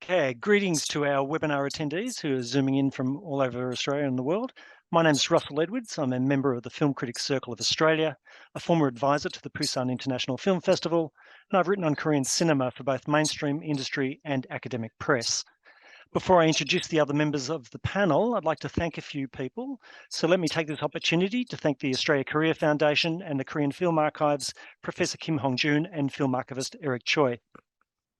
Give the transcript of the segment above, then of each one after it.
Okay, greetings to our webinar attendees who are zooming in from all over Australia and the world. My name is Russell Edwards. I'm a member of the Film Critics Circle of Australia, a former advisor to the Busan International Film Festival, and I've written on Korean cinema for both mainstream industry and academic press. Before I introduce the other members of the panel, I'd like to thank a few people. So let me take this opportunity to thank the Australia Korea Foundation and the Korean Film Archives, Professor Kim Hong-jun and film archivist Eric Choi.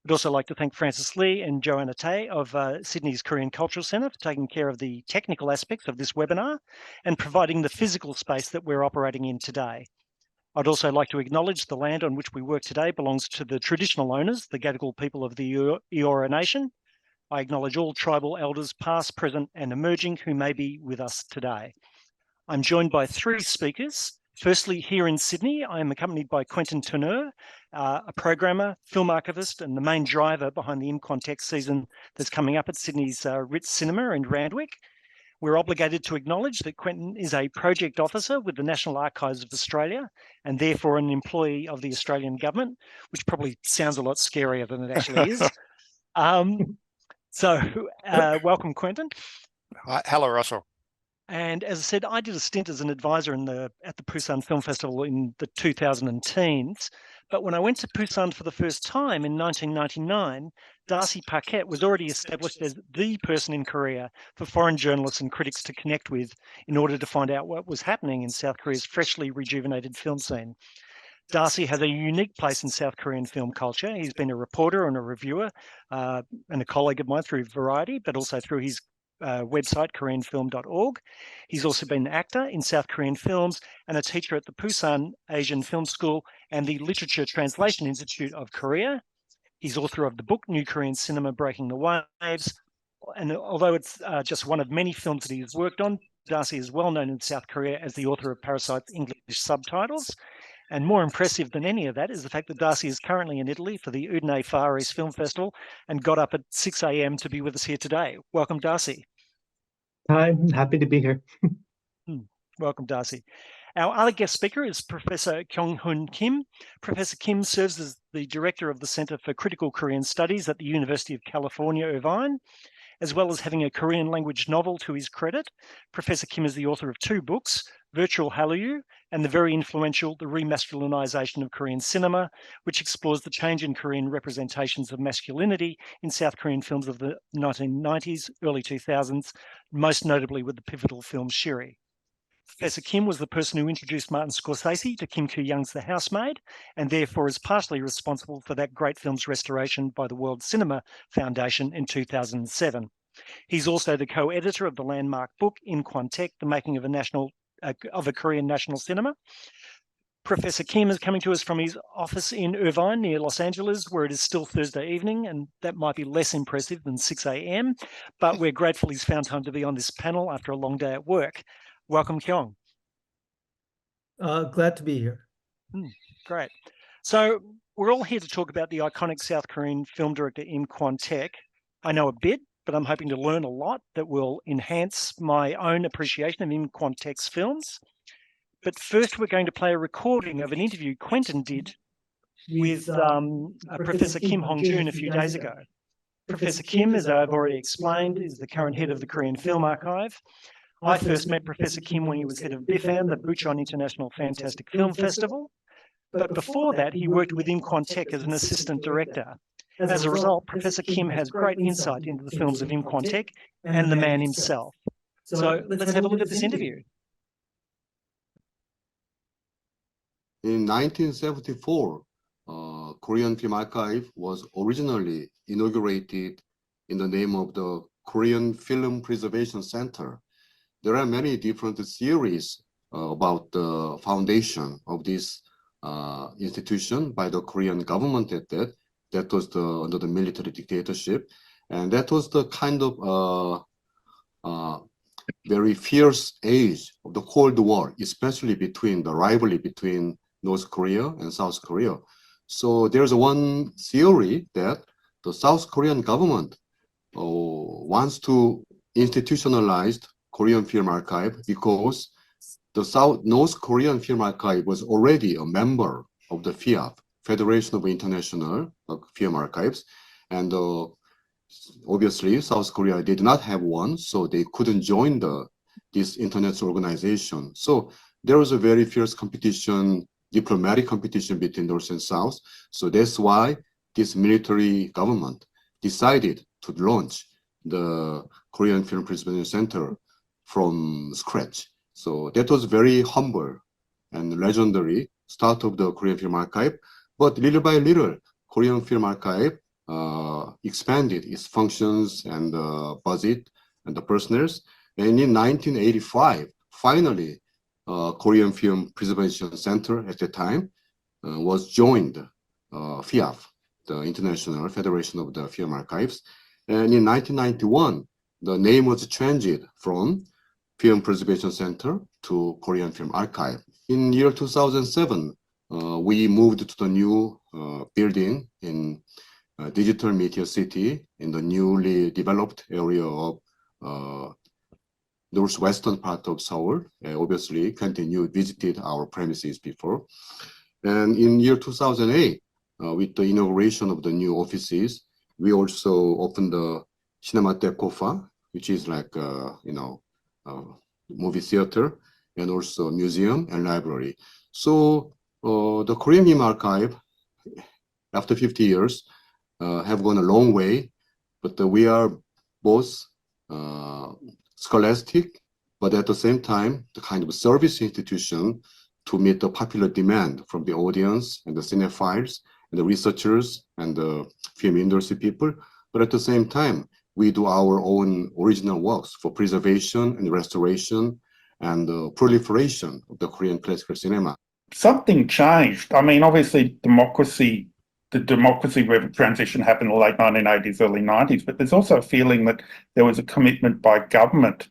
I'd also like to thank Francis Lee and Joanna Tay of Sydney's Korean Cultural Centre for taking care of the technical aspects of this webinar and providing the physical space that we're operating in today. I'd also like to acknowledge the land on which we work today belongs to the traditional owners, the Gadigal people of the Eora Nation. I acknowledge all tribal elders past, present and emerging who may be with us today. I'm joined by three speakers. Firstly, here in Sydney, I am accompanied by Quentin Tourneur, a programmer, film archivist, and the main driver behind the Kwon-Taek season that's coming up at Sydney's Ritz Cinema in Randwick. We're obligated to acknowledge that Quentin is a project officer with the National Archives of Australia and therefore an employee of the Australian government, which probably sounds a lot scarier than it actually is. Welcome, Quentin. Hello, Russell. And as I said, I did a stint as an advisor at the Busan Film Festival in the 2010s. But when I went to Busan for the first time in 1999, Darcy Paquette was already established as the person in Korea for foreign journalists and critics to connect with in order to find out what was happening in South Korea's freshly rejuvenated film scene. Darcy has a unique place in South Korean film culture. He's been a reporter and a reviewer and a colleague of mine through Variety, but also through his website, koreanfilm.org. He's also been an actor in South Korean films and a teacher at the Busan Asian Film School and the Literature Translation Institute of Korea. He's author of the book, New Korean Cinema Breaking the Waves. And although it's just one of many films that he's worked on, Darcy is well known in South Korea as the author of Parasite's English subtitles. And more impressive than any of that is the fact that Darcy is currently in Italy for the Udine Far East Film Festival and got up at 6 a.m. to be with us here today. Welcome, Darcy. Hi, I'm happy to be here. Welcome, Darcy. Our other guest speaker is Professor Kyung-Hoon Kim. Professor Kim serves as the Director of the Center for Critical Korean Studies at the University of California, Irvine. As well as having a Korean language novel to his credit, Professor Kim is the author of two books, Virtual Hallyu and the very influential The Remasculinization of Korean Cinema, which explores the change in Korean representations of masculinity in South Korean films of the 1990s, early 2000s, most notably with the pivotal film Shiri. Professor Kim was the person who introduced Martin Scorsese to Kim Koo-young's The Housemaid, and therefore is partially responsible for that great film's restoration by the World Cinema Foundation in 2007. He's also the co-editor of the landmark book, Kwon-Taek, The Making of a Korean National Cinema. Professor Kim is coming to us from his office in Irvine near Los Angeles, where it is still Thursday evening, and that might be less impressive than 6 a.m., but we're grateful he's found time to be on this panel after a long day at work. Welcome, Kyung. Glad to be here. Great. So we're all here to talk about the iconic South Korean film director Kwon-Taek. I know a bit, but I'm hoping to learn a lot that will enhance my own appreciation of Kwon-Taek's films. But first, we're going to play a recording of an interview Quentin did with Professor Kim Hong-jun a few days ago. Professor Kim, as I've already explained, is the current head of the Korean Film Archive. I first met Professor Kim when he was head of BIFAM, the Busan International Fantastic Film Festival. But before that, he worked with Kwon-Taek as an assistant director. As a result, Professor Kim has great insight into the films of Kwon-Taek and the man himself. So let's have a look at this interview. In 1974, Korean Film Archive was originally inaugurated in the name of the Korean Film Preservation Center. There are many different theories about the foundation of this institution by the Korean government at that. That was under the military dictatorship. And that was the kind of very fierce age of the Cold War, especially between the rivalry between North Korea and South Korea. So there's one theory that the South Korean government wants to institutionalize Korean Film Archive because the North Korean Film Archive was already a member of the FIAF, Federation of International Film Archives, and obviously South Korea did not have one, so they couldn't join this international organization. So there was a very fierce competition, diplomatic competition between North and South. So that's why this military government decided to launch the Korean Film Preservation Center from scratch. So that was very humble and legendary start of the Korean Film Archive. But little by little, Korean Film Archive expanded its functions and budget and the personnel. And in 1985, finally, Korean Film Preservation Center at the time was joined FIAF, the International Federation of the Film Archives. And in 1991, the name was changed from Film Preservation Center to Korean Film Archive. In year 2007, we moved to the new building in Digital Media City in the newly developed area of northwestern part of Seoul. Obviously, Kwon-Taek, you visited our premises before. And in year 2008, with the inauguration of the new offices, we also opened the Cinematheque Kofa, which is like, movie theater, and also museum and library. So the Korean Film Archive, after 50 years, have gone a long way, but we are both scholastic, but at the same time, the kind of service institution to meet the popular demand from the audience and the cinephiles and the researchers and the film industry people. But at the same time, we do our own original works for preservation and restoration and the proliferation of the Korean classical cinema. Something changed. I mean, obviously, the democracy transition happened in the late 1980s, early 90s, but there's also a feeling that there was a commitment by government,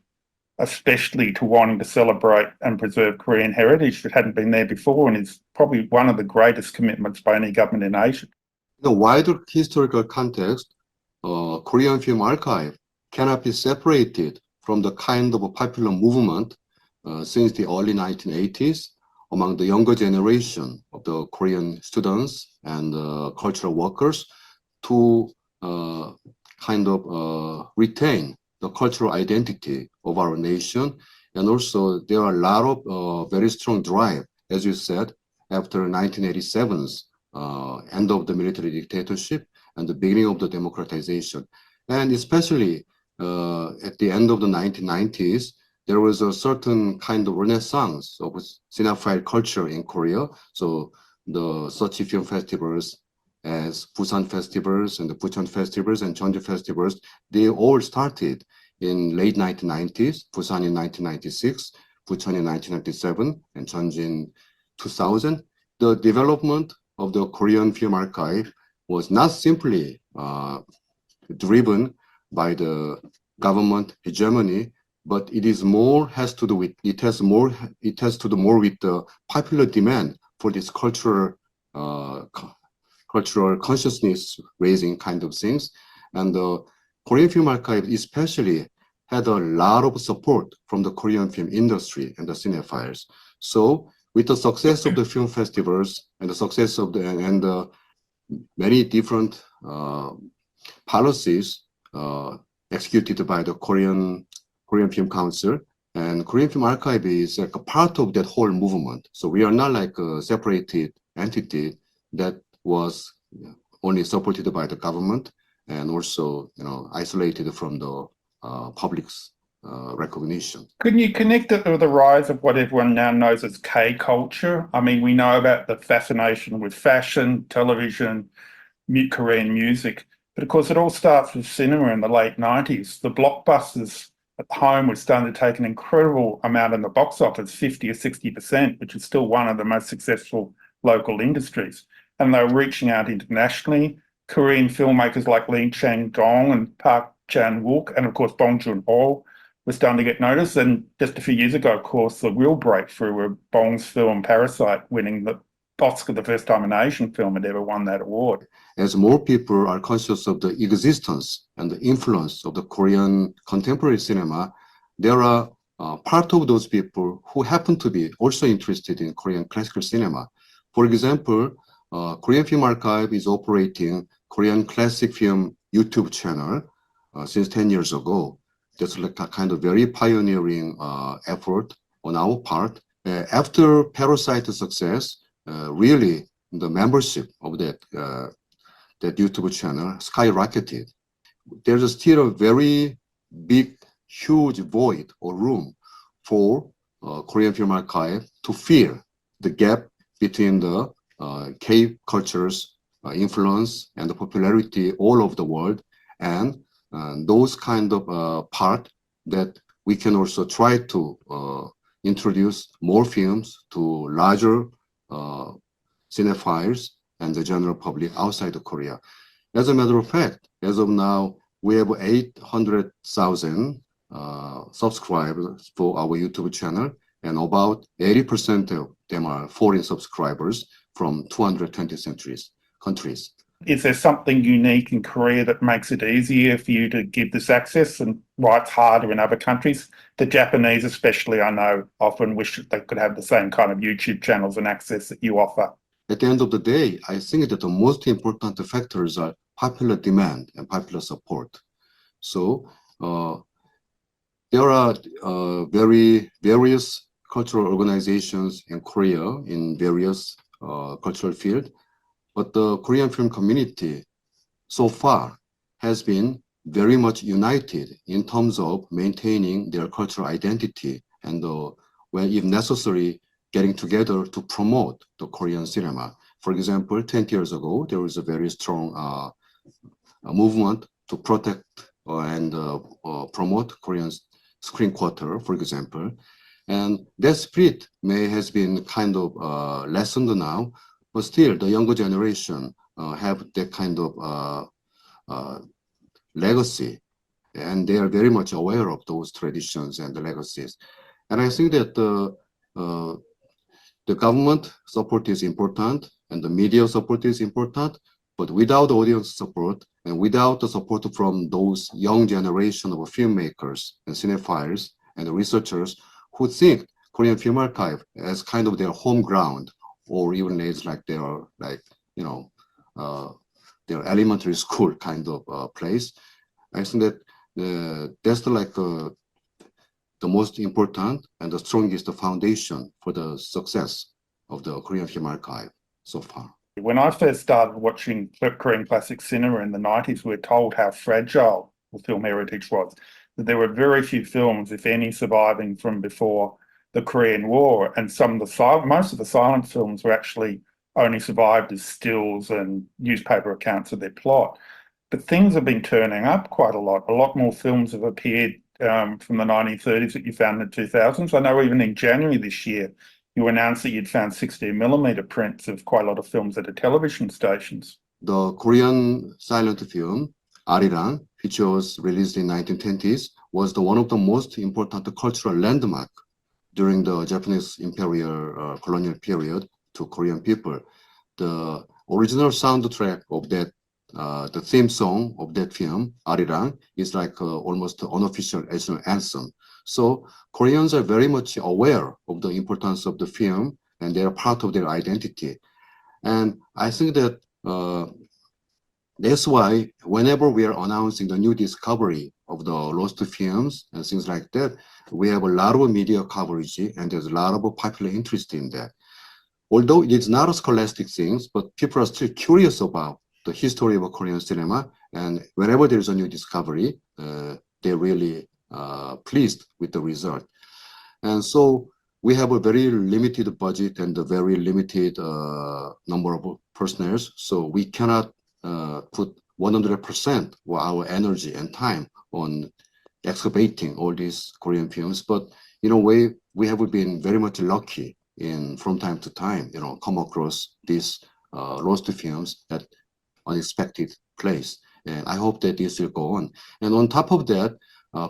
especially to wanting to celebrate and preserve Korean heritage that hadn't been there before, and is probably one of the greatest commitments by any government in Asia. In the wider historical context, Korean Film Archive cannot be separated from the kind of a popular movement since the early 1980s among the younger generation of the Korean students and cultural workers to retain the cultural identity of our nation. And also there are a lot of very strong drive, as you said, after 1987's end of the military dictatorship and the beginning of the democratization. And especially at the end of the 1990s, there was a certain kind of renaissance of cinephile culture in Korea. So the Sochi film festivals, as Busan festivals and the Bucheon festivals and Jeonju festivals, they all started in late 1990s, Busan in 1996, Bucheon in 1997, and Jeonju in 2000. The development of the Korean Film Archive was not simply driven by the government hegemony, but it is more has to do with more with the popular demand for this cultural consciousness raising kind of things. And the Korean Film Archive especially had a lot of support from the Korean film industry and the cinephiles. So with the success of the film festivals and the success of the many different policies executed by the Korean Film Council, and Korean Film Archive is like a part of that whole movement. So we are not like a separated entity that was only supported by the government and also, isolated from the public's recognition. Can you connect it with the rise of what everyone now knows as K-culture? I mean, we know about the fascination with fashion, television, Korean music, but of course it all starts with cinema in the late 90s. The blockbusters at home were starting to take an incredible amount in the box office, 50 or 60%, which is still one of the most successful local industries. And they were reaching out internationally. Korean filmmakers like Lee Chang-dong and Park Chan-wook, and of course Bong Joon-ho, were starting to get noticed. And just a few years ago, of course, the real breakthrough were Bong's film Parasite winning the Oscar, the first time an Asian film had ever won that award. As more people are conscious of the existence and the influence of the Korean contemporary cinema, there are part of those people who happen to be also interested in Korean classical cinema. For example, Korean Film Archive is operating Korean classic film YouTube channel since 10 years ago. That's like a kind of very pioneering effort on our part. After Parasite success, really the membership of that YouTube channel skyrocketed. There's still a very big, huge void or room for Korean Film Archive to fill the gap between the K-culture's influence and the popularity all over the world, and those kind of part that we can also try to introduce more films to larger cinephiles and the general public outside of Korea. As a matter of fact, as of now, we have 800,000 subscribers for our YouTube channel, and about 80% of them are foreign subscribers from 220 countries. Is there something unique in Korea that makes it easier for you to give this access and why it's harder in other countries? The Japanese especially, I know, often wish that they could have the same kind of YouTube channels and access that you offer. At the end of the day, I think that the most important factors are popular demand and popular support. So there are various cultural organizations in Korea in various cultural fields, but the Korean film community so far has been very much united in terms of maintaining their cultural identity and, when if necessary, getting together to promote the Korean cinema. For example, 20 years ago, there was a very strong movement to protect and promote Korean screen quarter, for example. And that spirit has been kind of lessened now, but still the younger generation have that kind of legacy, and they are very much aware of those traditions and the legacies. And I think that the government support is important and the media support is important, but without audience support and without the support from those young generation of filmmakers and cinephiles and researchers who think Korean Film Archive as kind of their home ground, or even as like their their elementary school kind of place, I think that that's the most important and the strongest foundation for the success of the Korean Film Archive so far. When I first started watching Korean classic cinema in the 90s, we were told how fragile the film heritage was, that there were very few films, if any, surviving from before the Korean War, and most of the silent films were actually only survived as stills and newspaper accounts of their plot. But things have been turning up quite a lot. A lot more films have appeared from the 1930s that you found in the 2000s. I know even in January this year, you announced that you'd found 16mm prints of quite a lot of films at the television stations. The Korean silent film, Arirang, which was released in 1920s, was one of the most important cultural landmark during the Japanese imperial colonial period to Korean people. The original soundtrack of that, the theme song of that film, Arirang, is like almost an unofficial national anthem. So Koreans are very much aware of the importance of the film, and they are part of their identity. And I think that that's why whenever we are announcing the new discovery of the lost films and things like that, we have a lot of media coverage and there's a lot of popular interest in that. Although it is not a scholastic thing, but people are still curious about the history of Korean cinema, and whenever there's a new discovery, they're really pleased with the result. And so we have a very limited budget and a very limited number of personnel, so we cannot put 100% of our energy and time on excavating all these Korean films. But in a way, we have been very much lucky in from time to time, come across these lost films at unexpected place. And I hope that this will go on. And on top of that,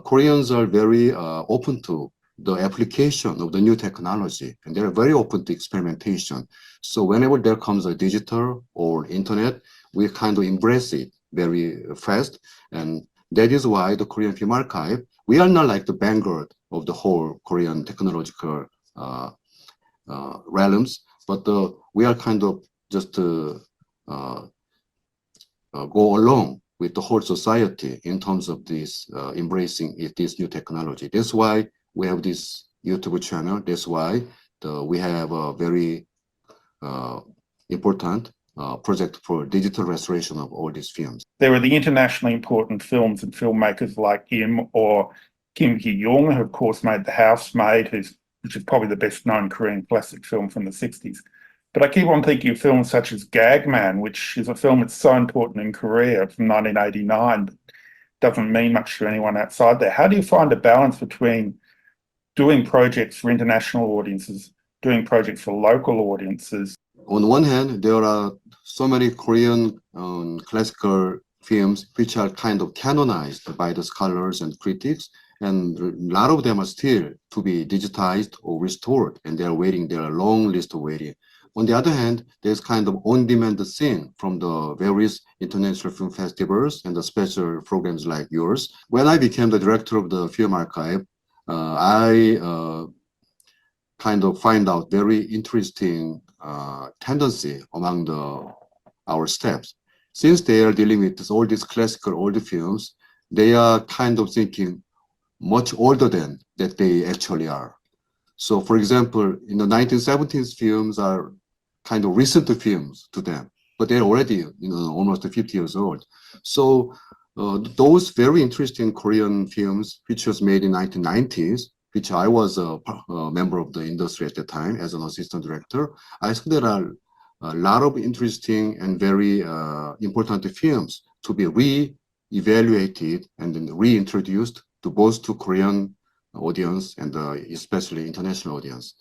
Koreans are very open to the application of the new technology, and they're very open to experimentation. So whenever there comes a digital or internet, we kind of embrace it very fast. And that is why the Korean Film Archive, we are not like the vanguard of the whole Korean technological realms, but we are kind of just go along with the whole society in terms of this embracing this new technology. That's why we have this YouTube channel. That's why we have a very important project for digital restoration of all these films. There are the internationally important films and filmmakers like him or Kim Ki-young, who of course made The Housemaid, which is probably the best known Korean classic film from the 60s. But I keep on thinking of films such as Gagman, which is a film that's so important in Korea from 1989, but doesn't mean much to anyone outside there. How do you find a balance between doing projects for international audiences, doing projects for local audiences? On one hand, there are so many Korean classical films which are kind of canonized by the scholars and critics, and a lot of them are still to be digitized or restored, and they are waiting. There are a long list of waiting. On the other hand, there's kind of on-demand scene from the various international film festivals and the special programs like yours. When I became the director of the film archive, I kind of find out very interesting tendency among our staffs. Since they are dealing with all these classical old films, they are kind of thinking much older than that they actually are. So, for example, in the 1970s, films are kind of recent films to them, but they're already almost 50 years old. So those very interesting Korean films, which was made in 1990s, which I was a member of the industry at the time as an assistant director, I think there are a lot of interesting and very important films to be re-evaluated and then reintroduced to both to Korean audience and especially international audience.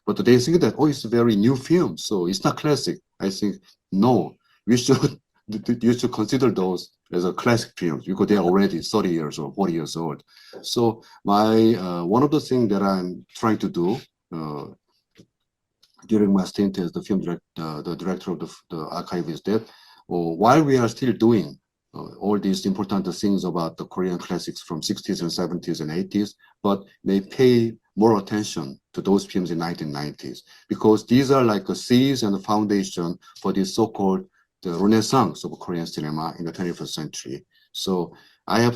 But they think that, oh, it's a very new film, so it's not classic. I think, no, you should consider those as a classic films because they're already 30 years or 40 years old. So one of the things that I'm trying to do during my stint as the film director, the director of the archive is that while we are still doing all these important things about the Korean classics from 60s and 70s and 80s, but they pay more attention to those films in 1990s, because these are like a seeds and a foundation for this so-called the renaissance of Korean cinema in the 21st century. So I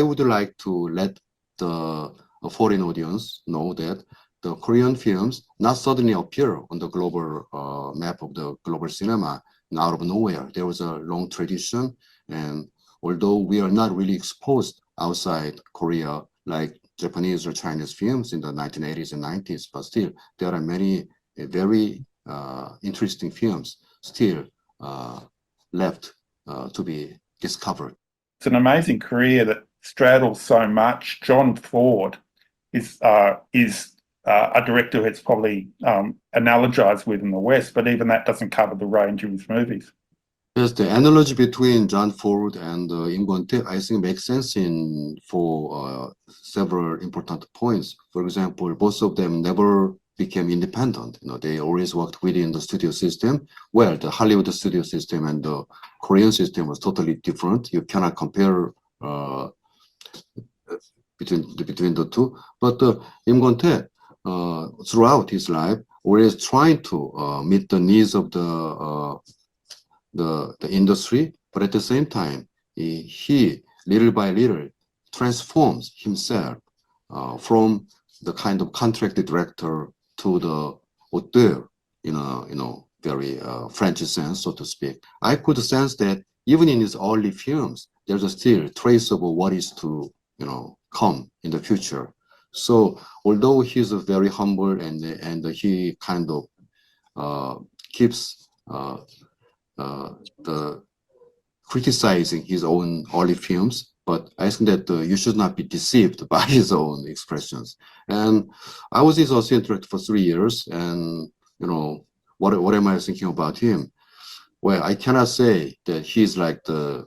would like to let the foreign audience know that the Korean films not suddenly appear on the global map of the global cinema out of nowhere. There was a long tradition, and although we are not really exposed outside Korea like Japanese or Chinese films in the 1980s and 90s, but still there are many very interesting films still left to be discovered. It's an amazing career that straddles so much. John Ford is a director who's probably analogized with in the West, but even that doesn't cover the range of his movies. Yes, the analogy between John Ford and Kwon-Taek, I think, makes sense for several important points. For example, both of them never became independent. They always worked within the studio system. Well, the Hollywood studio system and the Korean system was totally different. You cannot compare between the two. But Kwon-Taek, throughout his life, always trying to meet the needs of the industry, but at the same time, he little by little transforms himself from the kind of contracted director to the auteur in a very French sense, so to speak. I could sense that even in his early films, there's a still trace of what is to come in the future. So although he's a very humble and he kind of keeps the criticizing his own early films, but I think that you should not be deceived by his own expressions. And I was his associate director for 3 years, and what am I thinking about him? Well, I cannot say that he's like the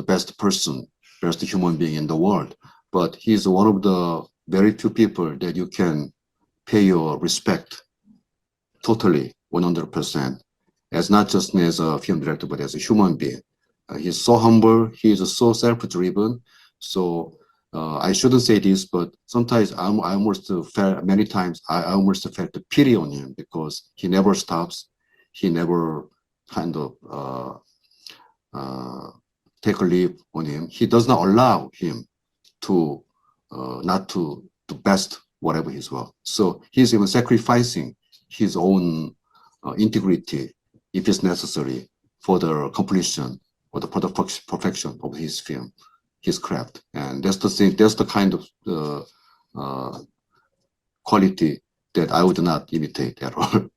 best person, best human being in the world, but he's one of the very few people that you can pay your respect totally 100%, as not just as a film director, but as a human being. He's so humble, he is so self-driven. So I shouldn't say this, but sometimes I almost felt, many times, I almost felt the pity on him because he never stops. He never kind of take a leave on him. He does not allow him to not to best whatever his work. So he's even sacrificing his own integrity if it's necessary for the completion or the perfection of his film, his craft. And that's the thing, that's the kind of quality that I would not imitate at all.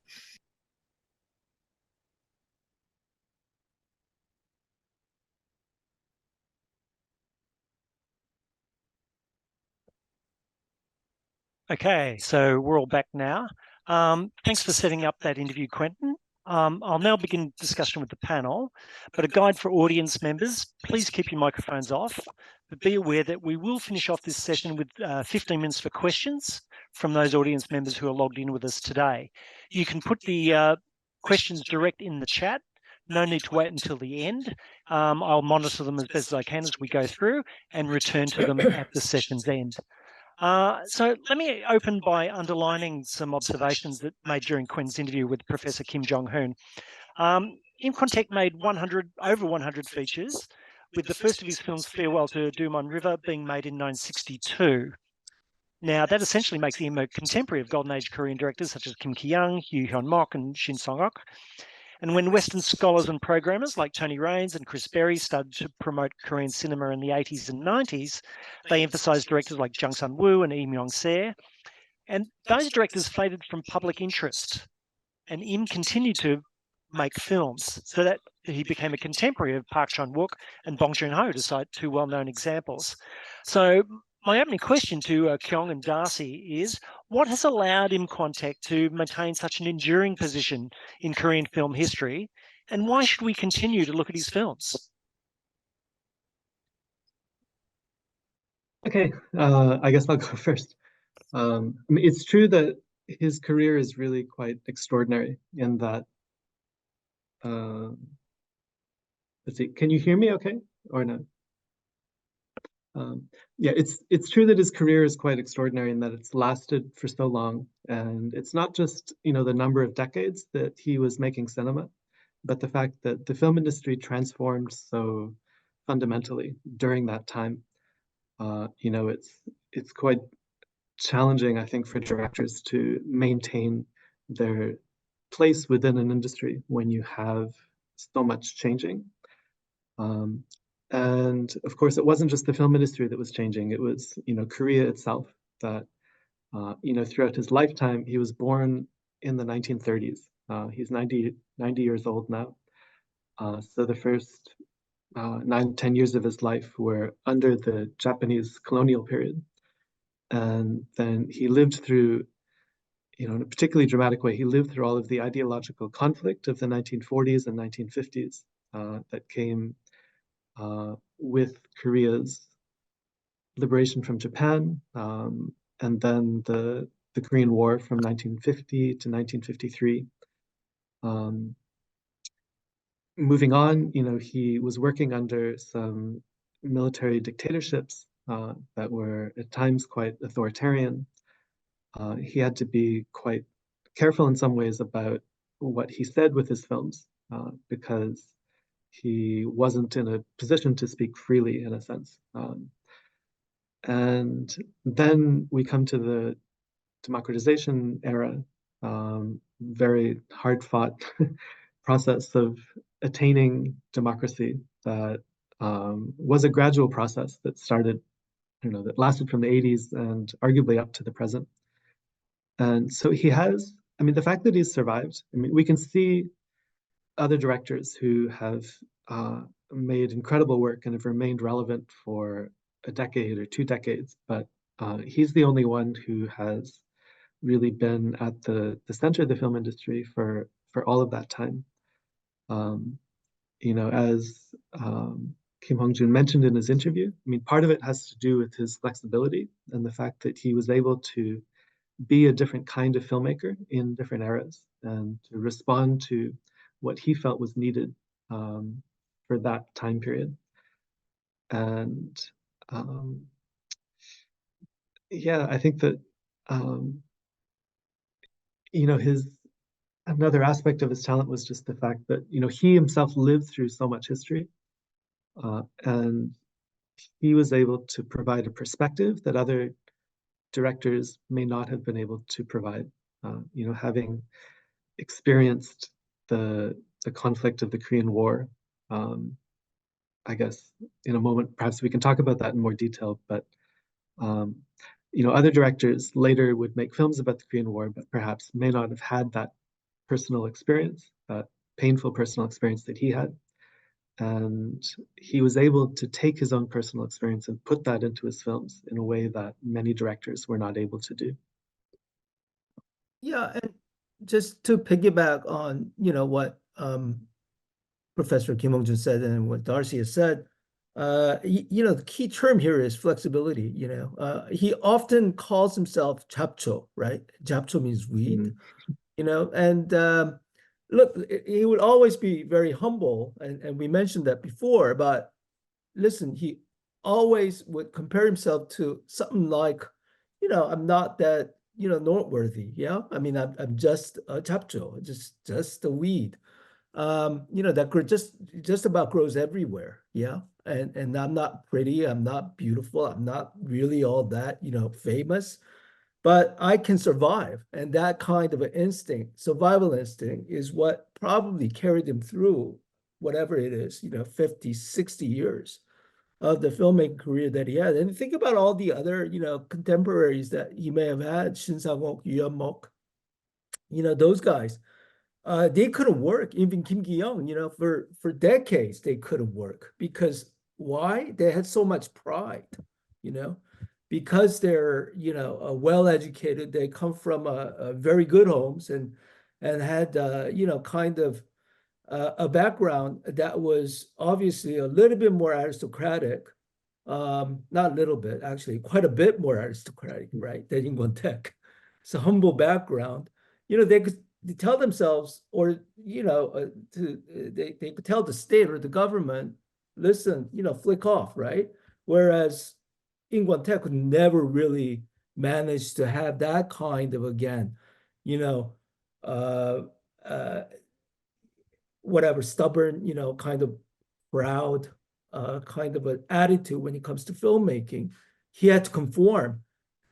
Okay, so we're all back now. Thanks for setting up that interview, Quentin. I'll now begin discussion with the panel, but a guide for audience members, please keep your microphones off, but be aware that we will finish off this session with 15 minutes for questions from those audience members who are logged in with us today. You can put the questions direct in the chat. No need to wait until the end. I'll monitor them as best as I can as we go through and return to them at the session's end. So let me open by underlining some observations that made during Quinn's interview with Professor Kim Jong-hoon. Kwon-Taek made over 100 features, with the first of his films, Farewell to Dumon River, being made in 1962. Now, that essentially makes him a contemporary of Golden Age Korean directors such as Kim Ki-young, Yoo Hyun-mok, and Shin Song-ok. And when Western scholars and programmers like Tony Raines and Chris Berry started to promote Korean cinema in the 80s and 90s, they emphasised directors like Jung Sun-woo and Lee Myung-se. And those directors faded from public interest. And Im continued to make films, so that he became a contemporary of Park Chan-wook and Bong Joon-ho, to cite two well-known examples. So my opening question to Kyung and Darcy is, what has allowed Im Kwon-Taek to maintain such an enduring position in Korean film history, and why should we continue to look at his films? Okay, I guess I'll go first. I mean, it's true that his career is really quite extraordinary in that, let's see, can you hear me okay, or no? Yeah, it's true that his career is quite extraordinary in that it's lasted for so long, and it's not just, the number of decades that he was making cinema, but the fact that the film industry transformed so fundamentally during that time. It's quite challenging, I think, for directors to maintain their place within an industry when you have so much changing. And of course, it wasn't just the film industry that was changing. It was, Korea itself that, throughout his lifetime, he was born in the 1930s. He's 90 years old now. So the first 9-10 years of his life were under the Japanese colonial period. And then he lived through, in a particularly dramatic way, he lived through all of the ideological conflict of the 1940s and 1950s that came with Korea's liberation from Japan, and then the Korean War from 1950 to 1953. Moving on, he was working under some military dictatorships that were at times quite authoritarian. He had to be quite careful in some ways about what he said with his films because he wasn't in a position to speak freely, in a sense. And then we come to the democratization era, very hard-fought process of attaining democracy that was a gradual process that started, that lasted from the 80s and arguably up to the present. And so he has, the fact that he's survived, we can see other directors who have made incredible work and have remained relevant for a decade or 2 decades, but he's the only one who has really been at the center of the film industry for all of that time. As Kim Hong-jun mentioned in his interview, part of it has to do with his flexibility and the fact that he was able to be a different kind of filmmaker in different eras and to respond to what he felt was needed for that time period. And yeah, I think that another aspect of his talent was just the fact that he himself lived through so much history And he was able to provide a perspective that other directors may not have been able to provide. Having experienced the conflict of the Korean War, I guess in a moment perhaps we can talk about that in more detail. But other directors later would make films about the Korean War, but perhaps may not have had that personal experience, that painful personal experience that he had. And he was able to take his own personal experience and put that into his films in a way that many directors were not able to do. Yeah, and just to piggyback on, what Professor Kim Hong-jun said and what Darcy has said, the key term here is flexibility. He often calls himself japcho, right? Japcho means weed, and look, he would always be very humble, and we mentioned that before, but listen, he always would compare himself to something like, I'm not that, noteworthy. Yeah. I mean, I'm just a japcho, just a weed. That just about grows everywhere. Yeah. And I'm not pretty, I'm not beautiful, I'm not really all that, famous, but I can survive. And that kind of an instinct, survival instinct, is what probably carried him through whatever it is, 50, 60 years of the filmmaking career that he had. And think about all the other, contemporaries that he may have had, Shin Sang-wook, Yu Yeon-mok, those guys. They couldn't work. Even Kim Ki-young, for decades, they couldn't work. Because why? They had so much pride, because they're, well-educated. They come from a very good homes and had, kind of a background that was obviously a little bit more aristocratic. Not a little bit, actually, quite a bit more aristocratic, right, than Kwon-Taek. It's a humble background. They could tell themselves, or they could tell the state or the government, listen, flick off, right? Whereas in Kwon-Taek could never really manage to have that kind of, again, uh, uh, whatever, stubborn, kind of proud, kind of an attitude when it comes to filmmaking. He had to conform.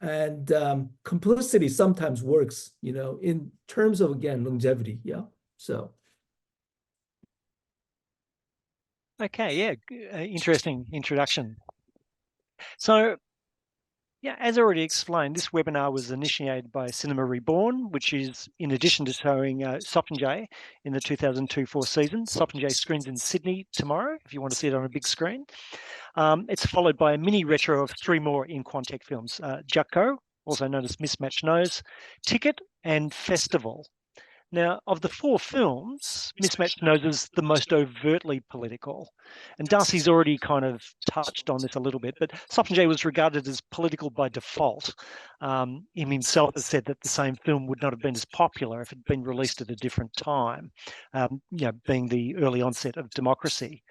And complicity sometimes works, in terms of, again, longevity. Yeah. So. Okay, yeah, interesting introduction. So, yeah, as already explained, this webinar was initiated by Cinema Reborn, which is, in addition to showing Sopinjay in the 2002-04 season. Sopinjay screens in Sydney tomorrow, if you want to see it on a big screen. It's followed by a mini retro of 3 more in Kwon-Taek films, Jakko, also known as Mismatched Nose, Ticket, and Festival. Now, of the 4 films, Mismatched Nose is the most overtly political. And Darcy's already kind of touched on this a little bit, but Sopinjay was regarded as political by default. Him himself has said that the same film would not have been as popular if it had been released at a different time, being the early onset of democracy.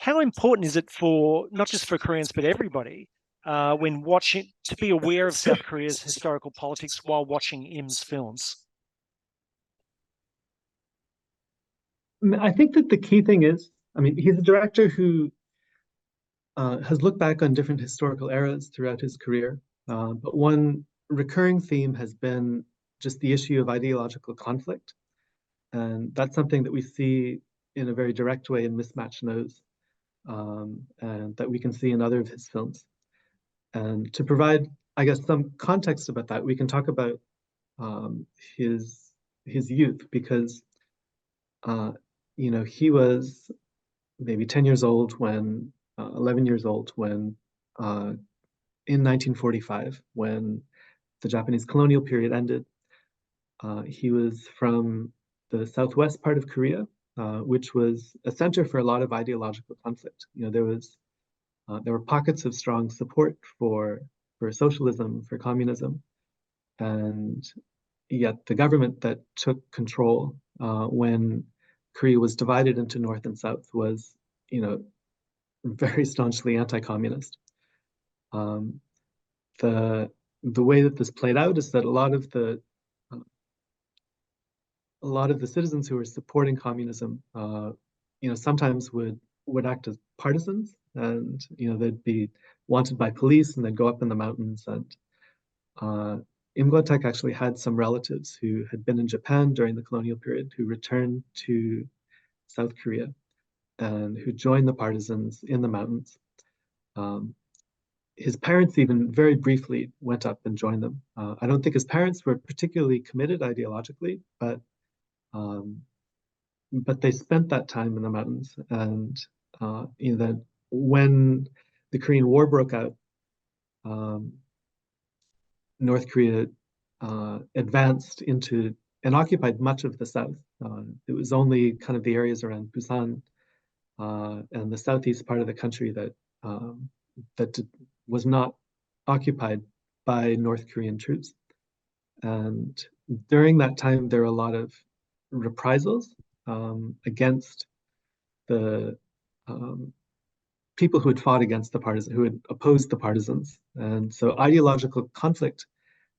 How important is it for, not just for Koreans, but everybody, when watching, to be aware of South Korea's historical politics while watching Im's films? I think that the key thing is, he's a director who has looked back on different historical eras throughout his career, but one recurring theme has been just the issue of ideological conflict. And that's something that we see in a very direct way in Mismatched Nose, and that we can see in other of his films. And to provide, I guess, some context about that, we can talk about his youth, because he was maybe 10 years old when, 11 years old when, in 1945, when the Japanese colonial period ended, he was from the southwest part of Korea, which was a center for a lot of ideological conflict. There were pockets of strong support for socialism, for communism, and yet the government that took control when Korea was divided into North and South was, very staunchly anti-communist. The way that this played out is that a lot of the citizens who were supporting communism, sometimes would would act as partisans, and they'd be wanted by police, and they'd go up in the mountains. And Im Kwon-Taek actually had some relatives who had been in Japan during the colonial period who returned to South Korea and who joined the partisans in the mountains. His parents even very briefly went up and joined them. I don't think his parents were particularly committed ideologically, but they spent that time in the mountains. And that when the Korean War broke out, North Korea advanced into and occupied much of the south. It was only kind of the areas around Busan and the southeast part of the country that was not occupied by North Korean troops. And during that time, there were a lot of reprisals against the people who had fought against the partisans, who had opposed the partisans. And so ideological conflict,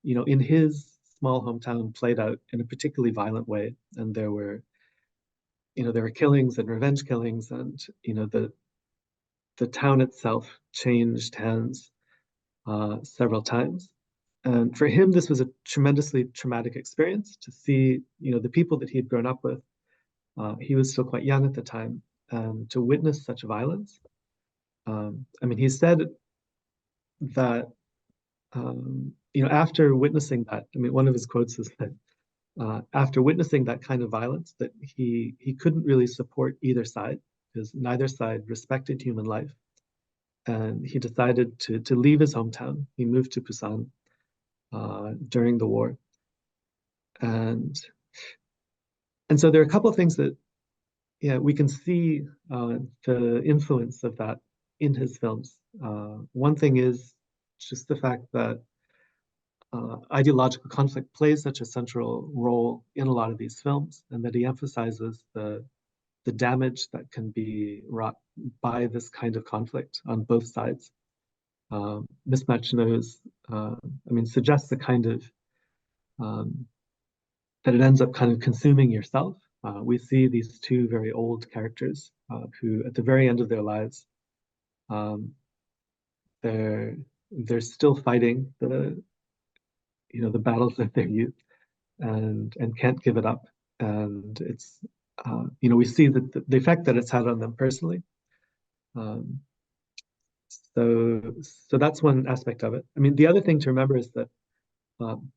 in his small hometown played out in a particularly violent way. And there were killings and revenge killings, and the town itself changed hands several times. And for him, this was a tremendously traumatic experience to see, the people that he had grown up with. He was still quite young at the time, and to witness such violence. He said that, after witnessing that, one of his quotes is that after witnessing that kind of violence, that he couldn't really support either side, because neither side respected human life. And he decided to leave his hometown. He moved to Busan during the war. And so there are a couple of things that, we can see the influence of that in his films. One thing is just the fact that ideological conflict plays such a central role in a lot of these films, and that he emphasizes the damage that can be wrought by this kind of conflict on both sides. Mismatch Nose, suggests the kind of that it ends up kind of consuming yourself. We see these two very old characters who, at the very end of their lives, they're still fighting the battles of their youth, and can't give it up. And it's we see that the effect that it's had on them personally. So that's one aspect of it. The other thing to remember is that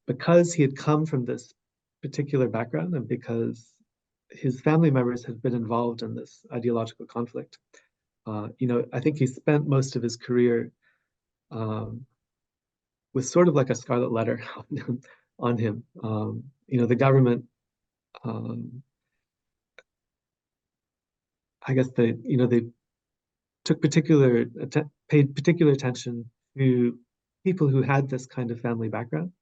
because he had come from this particular background, and because his family members had been involved in this ideological conflict, I think he spent most of his career with sort of like a scarlet letter on him. The government, I guess they took paid particular attention to people who had this kind of family background.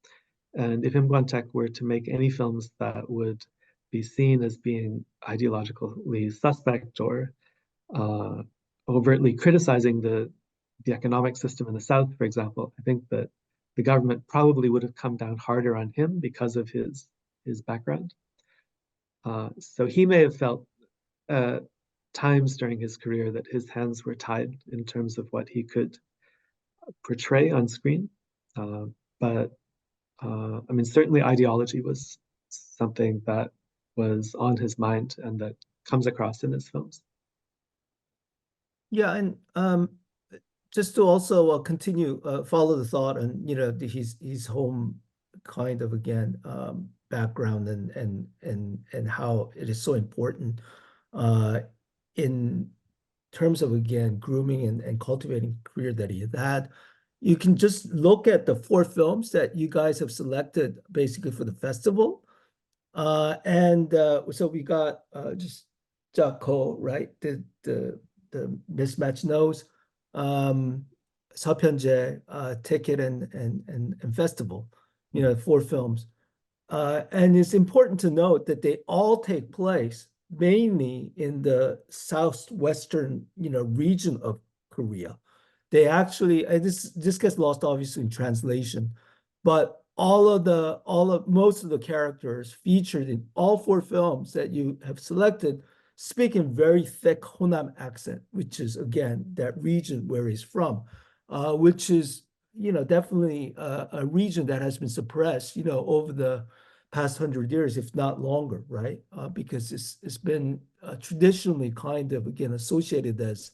And if Im Kwon-Taek were to make any films that would be seen as being ideologically suspect or overtly criticizing the economic system in the South, for example, I think that the government probably would have come down harder on him because of his background. So he may have felt times during his career that his hands were tied in terms of what he could portray on screen. But certainly ideology was something that was on his mind and that comes across in his films. Yeah, and just to also continue follow the thought on his home kind of again background and how it is so important in terms of again grooming and cultivating career that he had. You can just look at the 4 films that you guys have selected basically for the festival. So we got just Jaco, right? The Mismatch Nose, 서편제, Ticket and Festival, 4 films. And it's important to note that they all take place mainly in the southwestern, region of Korea. They actually, and this gets lost obviously in translation, but most of the characters featured in all 4 films that you have selected speaking very thick Honam accent, which is again that region where he's from, which is definitely a region that has been suppressed over the past 100 years, if not longer, right? Because it's been traditionally kind of again associated as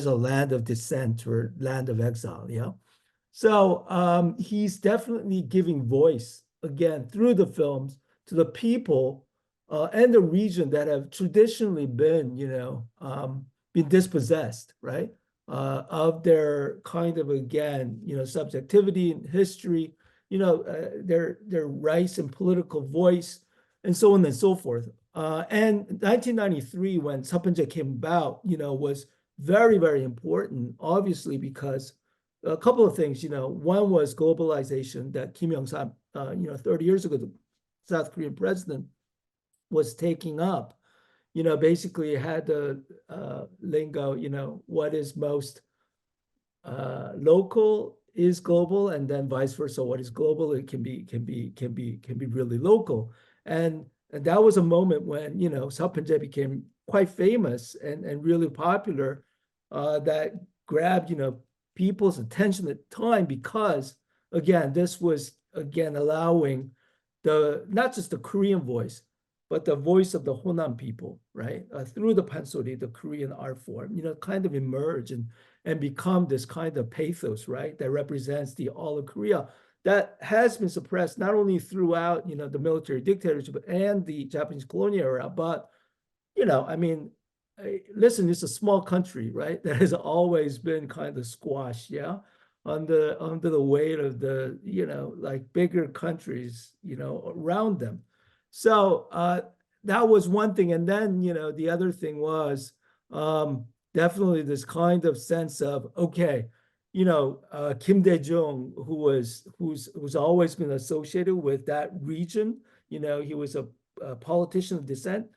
a land of descent or land of exile, yeah. So he's definitely giving voice again through the films to the people and the region that have traditionally been, been dispossessed, right, of their kind of again, subjectivity and history, their rights and political voice, and so on and so forth. And 1993, when Seopanje came about, was very, very important, obviously, because a couple of things, one was globalization that Kim Il-sung, 30 years ago, the South Korean president was taking up, basically had the lingo, what is most local is global, and then vice versa. What is global, it can be really local. And that was a moment when, Seopanje became quite famous and really popular, that grabbed, people's attention at the time, because again, this was again allowing not just the Korean voice, but the voice of the Honam people, right? Through the pansori, the Korean art form, kind of emerge and become this kind of pathos, right? That represents the all of Korea that has been suppressed not only throughout, the military dictatorship and the Japanese colonial era, but, listen, it's a small country, right? That has always been kind of squashed, yeah, under the weight of the, like bigger countries, around them. So that was one thing. And then, the other thing was definitely this kind of sense of, okay, Kim Dae-jung, who's always been associated with that region, he was a politician of descent.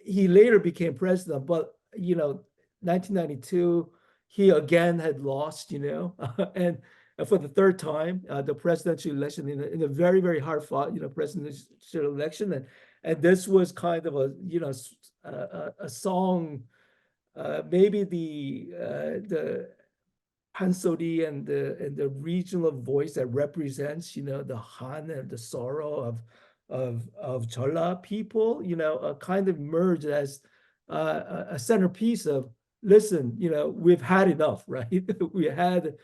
He later became president, but 1992, he again had lost, and for the third time, the presidential election in a very, very hard fought, presidential election, and this was kind of a song, maybe the pansori and the regional voice that represents, the Han and the sorrow of Chola people, kind of emerged as a centerpiece of, listen, we've had enough, right? We had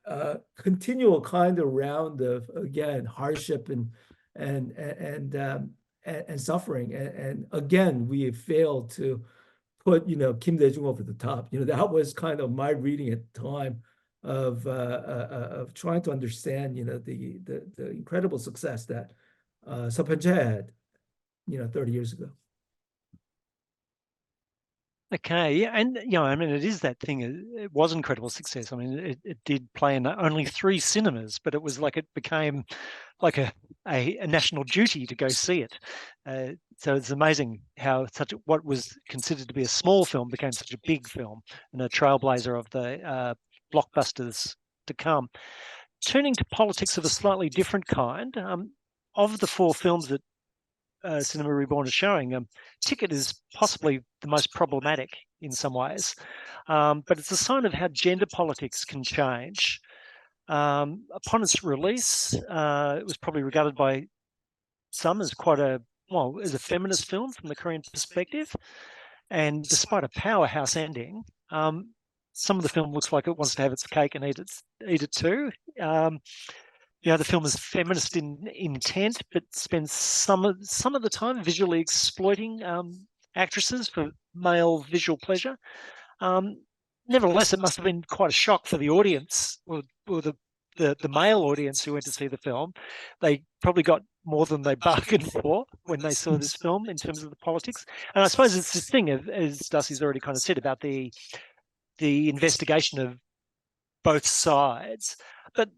a continual kind of round of, again, hardship and suffering, and again, we have failed to put, Kim Dae-jung over the top. That was kind of my reading at the time of trying to understand, the incredible success that Seopanje had, 30 years ago. Okay, yeah, and it is that thing. It was incredible success. I mean, it did play in only 3 cinemas, but it was like it became like a national duty to go see it. So it's amazing how what was considered to be a small film became such a big film and a trailblazer of the blockbusters to come. Turning to politics of a slightly different kind, of the 4 films that Cinema Reborn is showing, Ticket is possibly the most problematic in some ways, but it's a sign of how gender politics can change. Upon its release, it was probably regarded by some as as a feminist film from the Korean perspective, and despite a powerhouse ending, some of the film looks like it wants to have its cake and eat it too. The film is feminist in intent, but spends some of the time visually exploiting actresses for male visual pleasure. Nevertheless, it must have been quite a shock for the audience, or the male audience who went to see the film. They probably got more than they bargained for when they saw this film in terms of the politics. And I suppose it's this thing, as Darcy's already kind of said, about the investigation of both sides. But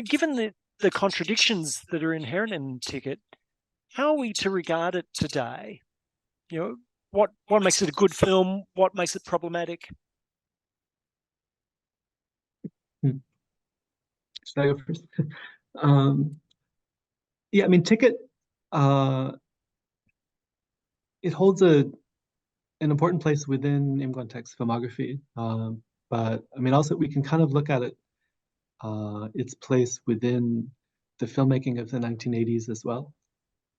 given the contradictions that are inherent in Ticket, how are we to regard it today? What makes it a good film? What makes it problematic? Should I go first? Yeah, I mean, Ticket it holds an important place within Im Kwon-Taek's filmography. But I mean, also we can kind of look at it, its place within the filmmaking of the 1980s as well.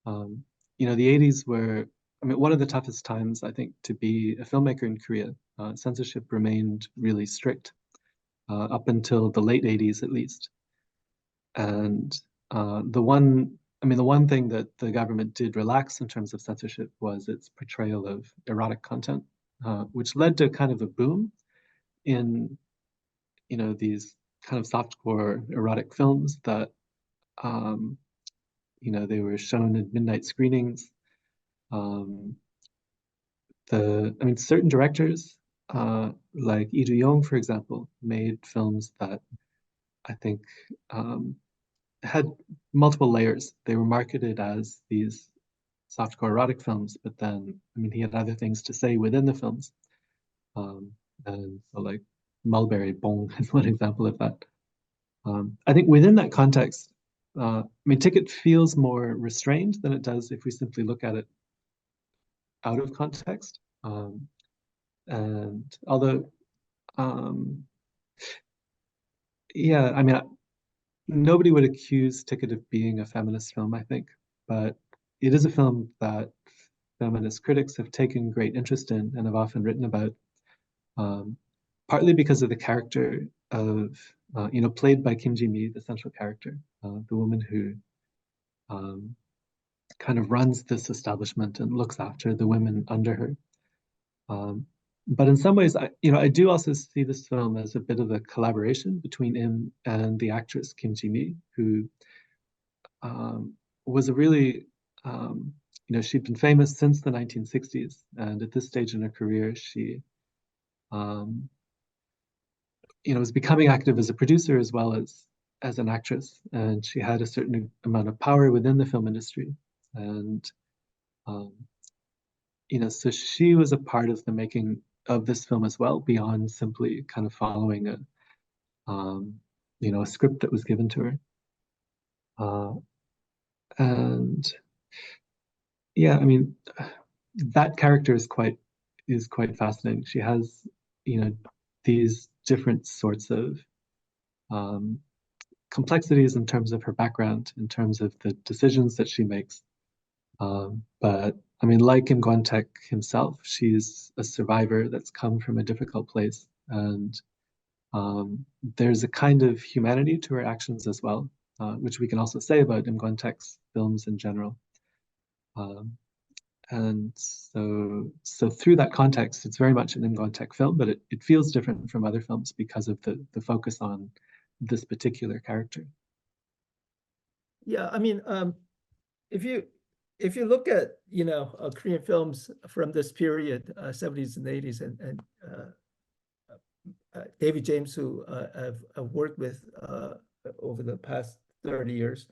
You know, the 80s were, I mean, one of the toughest times, I think, to be a filmmaker in Korea. Censorship remained really strict up until the late 80s, at least. And the one thing that the government did relax in terms of censorship was its portrayal of erotic content, which led to kind of a boom in, you know, these kind of softcore erotic films that, you know, they were shown in midnight screenings. Certain directors, like Lee Joo-young, for example, made films that I think had multiple layers. They were marketed as these softcore erotic films, but then, I mean, he had other things to say within the films. And so, like, Mulberry Bong is one example of that. I think within that context, I mean, Ticket feels more restrained than it does if we simply look at it out of context. And although, yeah, I mean, nobody would accuse Ticket of being a feminist film, I think, but it is a film that feminist critics have taken great interest in and have often written about, partly because of the character of, you know, played by Kim Ji-mi, the central character, the woman who kind of runs this establishment and looks after the women under her. But in some ways, I do also see this film as a bit of a collaboration between him and the actress Kim Ji-mi, who was a really, you know, she'd been famous since the 1960s, and at this stage in her career, she, you know, was becoming active as a producer as well as an actress, and she had a certain amount of power within the film industry, and you know, so she was a part of the making of this film as well, beyond simply kind of following a, you know, a script that was given to her. And yeah, I mean, that character is quite fascinating. She has, you know, these different sorts of complexities in terms of her background, in terms of the decisions that she makes. But I mean, like Im Kwon-Taek himself, she's a survivor that's come from a difficult place, and there's a kind of humanity to her actions as well, which we can also say about Im Kwon-Taek's films in general. And so through that context, it's very much an Im Kwon-Taek film, but it feels different from other films because of the focus on this particular character. Yeah, I mean, if you look at, you know, Korean films from this period, 70s and 80s, and David James, who I've worked with over the past 30 years,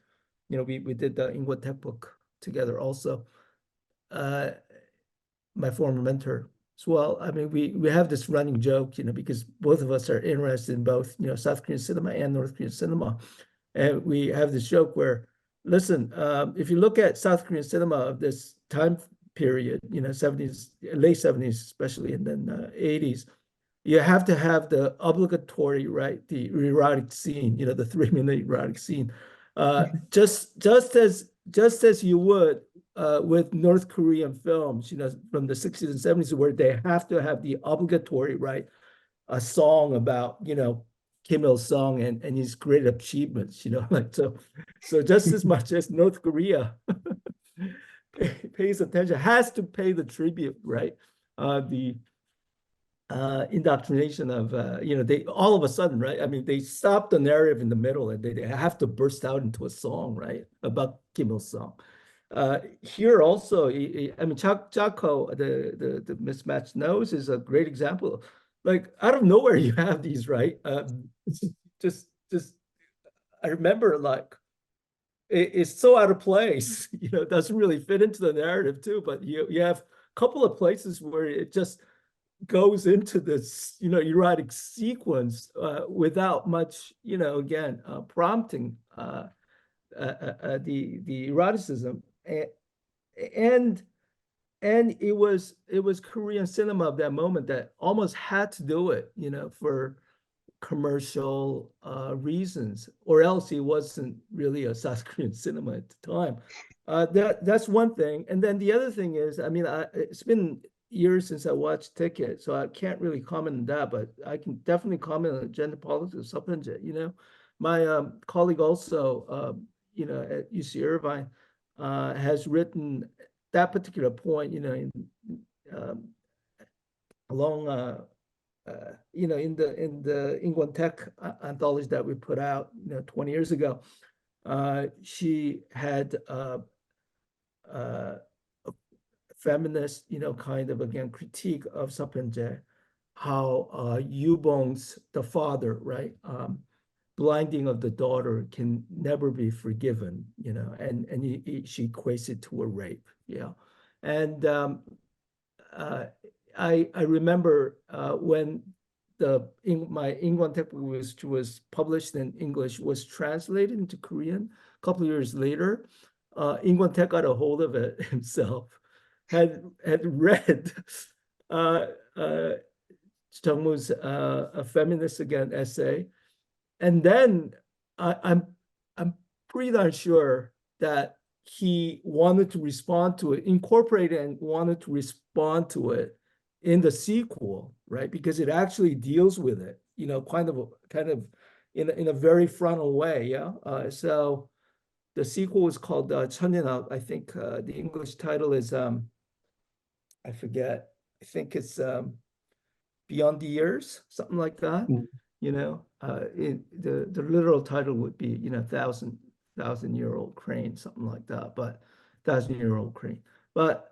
you know, we did the Im Kwon-Taek book together also. My former mentor as well. I mean, we have this running joke, you know, because both of us are interested in both, you know, South Korean cinema and North Korean cinema. And we have this joke where, listen, if you look at South Korean cinema of this time period, you know, 70s, late 70s especially, and then 80s, you have to have the obligatory, right, the erotic scene, you know, the 3-minute erotic scene, just as you would with North Korean films, you know, from the 60s and 70s, where they have to have the obligatory, right, a song about, you know, Kim Il-sung and his great achievements, you know, like so just as much as North Korea pays attention, has to pay the tribute, right? The indoctrination of, you know, they all of a sudden, right? I mean, they stop the narrative in the middle and they have to burst out into a song, right, about Kim Il-sung. Here also, I mean, Chaco, the mismatched nose is a great example. Like out of nowhere, you have these, right? Just I remember, like, it's so out of place. You know, it doesn't really fit into the narrative too. But you have a couple of places where it just goes into this, you know, erotic sequence without much, you know, again, prompting the eroticism, and and it was Korean cinema of that moment that almost had to do it, you know, for commercial reasons, or else it wasn't really a South Korean cinema at the time. That's one thing. And then the other thing is, I mean, it's been years since I watched Ticket, so I can't really comment on that, but I can definitely comment on gender politics of Seopyeonjae. You know, my colleague also, you know, at UC Irvine, has written that particular point, you know, in along you know, in the Kwon-Taek anthology that we put out, you know, 20 years ago. She had a feminist, you know, kind of, again, critique of Seopyeonjae, how Yubong's, the father, right, blinding of the daughter can never be forgiven, you know, and she equates it to a rape, yeah. And I remember when my Kwon-Taek book, which was published in English, was translated into Korean a couple of years later. Kwon-Taek got a hold of it himself, had read Jungmu's A Feminist Again essay, and then I'm pretty darn sure that he wanted to respond to it, incorporate it, and wanted to respond to it in the sequel, right? Because it actually deals with it, you know, kind of in a very frontal way, yeah. So the sequel is called Cheonyeonok. I think the English title is I forget. I think it's Beyond the Years, something like that. Mm. You know, the literal title would be, you know, thousand-year-old crane, something like that. But 1,000-year-old crane. But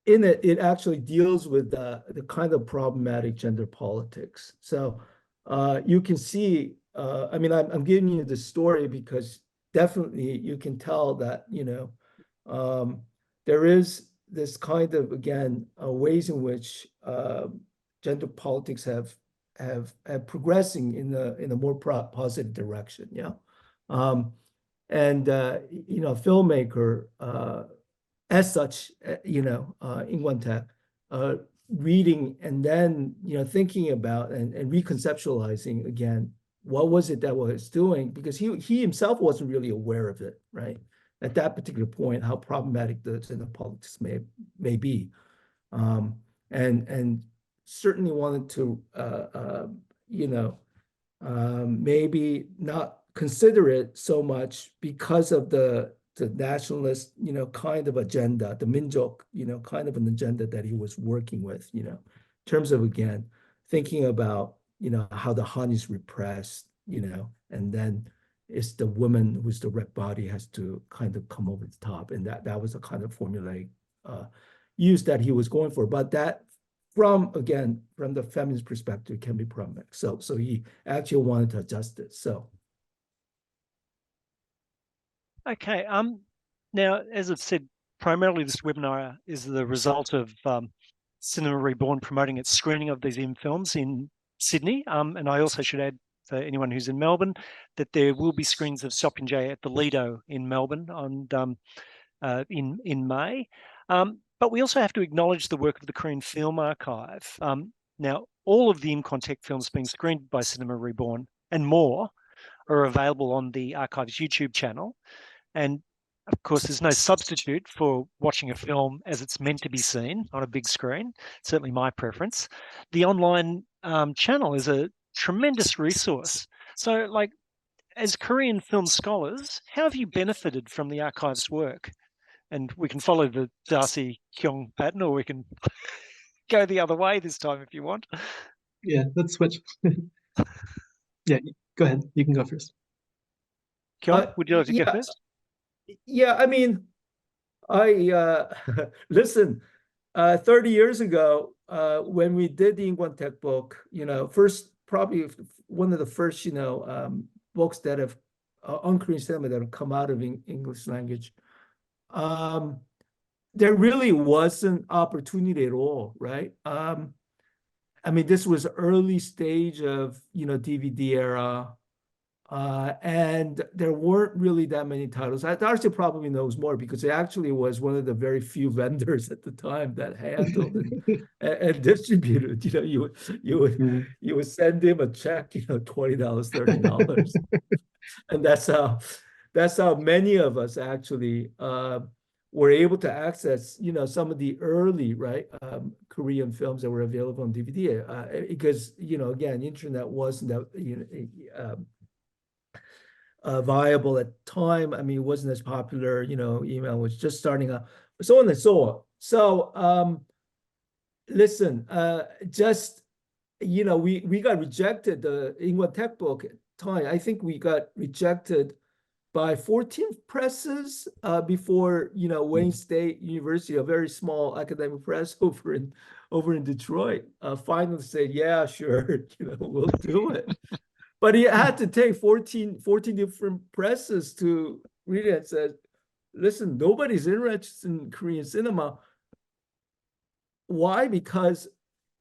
in it, it actually deals with the kind of problematic gender politics. So you can see, I mean, I'm giving you the story because definitely you can tell that, you know, there is this kind of, again, ways in which gender politics have progressing in a more positive direction, yeah. And you know, filmmaker as such, you know, in Kwon-Taek, reading and then, you know, thinking about and reconceptualizing again, what was it that was doing? Because he himself wasn't really aware of it, right? At that particular point, how problematic the gender politics may be, and certainly wanted to, you know, maybe not consider it so much because of the nationalist, you know, kind of agenda, the Minjok, you know, kind of an agenda that he was working with, you know, in terms of, again, thinking about, you know, how the Han is repressed, you know, and then it's the woman who's the red body has to kind of come over the top. And that was a kind of formulaic use that he was going for. But that, from the feminist perspective, can be problematic. So he actually wanted to adjust it. So. Okay. Now, as I've said, primarily this webinar is the result of Cinema Reborn promoting its screening of these films in Sydney. And I also should add, for anyone who's in Melbourne, that there will be screens of Seopyeonjae at the Lido in Melbourne on in May. But we also have to acknowledge the work of the Korean Film Archive. Now, all of the Kwon-Taek films being screened by Cinema Reborn and more are available on the Archive's YouTube channel. And of course, there's no substitute for watching a film as it's meant to be seen on a big screen, certainly my preference. The online channel is a tremendous resource. So, like, as Korean film scholars, how have you benefited from the archive's work? And we can follow the Darcy Kyung pattern, or we can go the other way this time if you want. Yeah, let's switch. Yeah, go ahead. You can go first. Kyung, would you like to go first? Yeah, I mean, listen, 30 years ago, when we did the Kwon-Taek book, you know, probably one of the first, you know, books that have on Korean cinema that have come out of English language, there really wasn't opportunity at all, right? I mean, this was early stage of, you know, DVD era. And there weren't really that many titles. Darcy probably knows more because it actually was one of the very few vendors at the time that handled and distributed. You know, you would send him a check, you know, $20, $30, and that's how many of us actually were able to access, you know, some of the early Korean films that were available on DVD because, you know, again, internet wasn't that, you know, viable at the time. I mean, it wasn't as popular, you know, email was just starting up, so on and so on. So listen, just, you know, we got rejected, the Ingwa Tech book time. I think we got rejected by 14 presses before, you know, Wayne State University, a very small academic press over in Detroit, finally said, yeah, sure, you know, we'll do it. But he had to take 14 different presses to read it and said, listen, nobody's interested in Korean cinema. Why? Because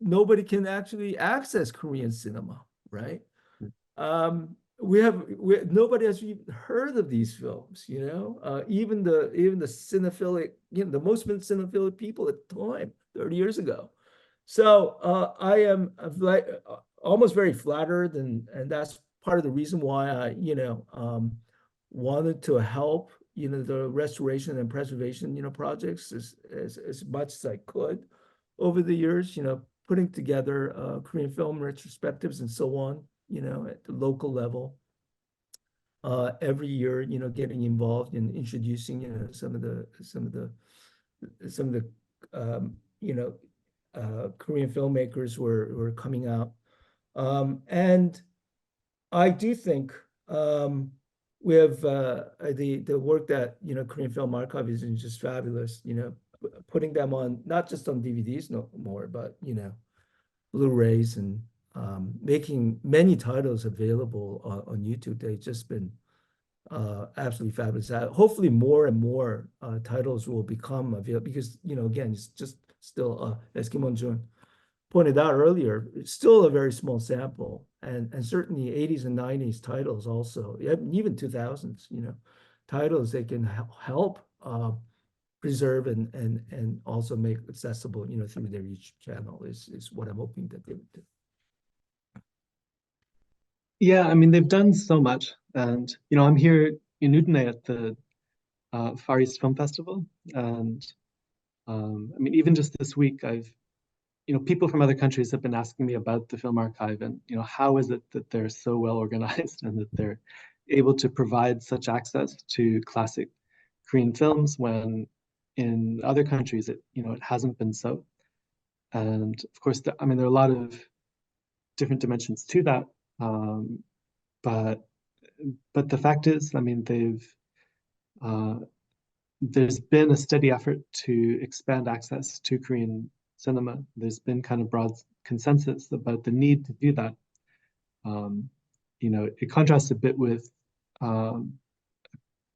nobody can actually access Korean cinema, right? Nobody has even heard of these films, you know, even the cinephilic, you know, the most cinephilic people at the time, 30 years ago. So I am like almost very flattered, and that's part of the reason why I, you know, wanted to help, you know, the restoration and preservation, you know, projects as much as I could over the years, you know, putting together Korean film retrospectives and so on, you know, at the local level. Every year, you know, getting involved in introducing, you know, some of the you know, Korean filmmakers were coming out. And I do think we have the work that, you know, Korean Film Archive is just fabulous, you know, putting them on, not just on DVDs no more, but, you know, Blu-rays and making many titles available on YouTube. They've just been absolutely fabulous. Hopefully more and more titles will become available because, you know, again, it's just still, as Kim Won-jun pointed out earlier, it's still a very small sample, and certainly 80s and 90s titles also, even 2000s, you know, titles they can help preserve and also make accessible, you know, through their YouTube channel is what I'm hoping that they would do. Yeah, I mean, they've done so much. And, you know, I'm here in Udine at the Far East Film Festival. And I mean, even just this week, you know, people from other countries have been asking me about the film archive and, you know, how is it that they're so well organized and that they're able to provide such access to classic Korean films when in other countries, you know, it hasn't been so. And of course, I mean, there are a lot of different dimensions to that. But the fact is, I mean, there's been a steady effort to expand access to Korean cinema. There's been kind of broad consensus about the need to do that. You know, it contrasts a bit with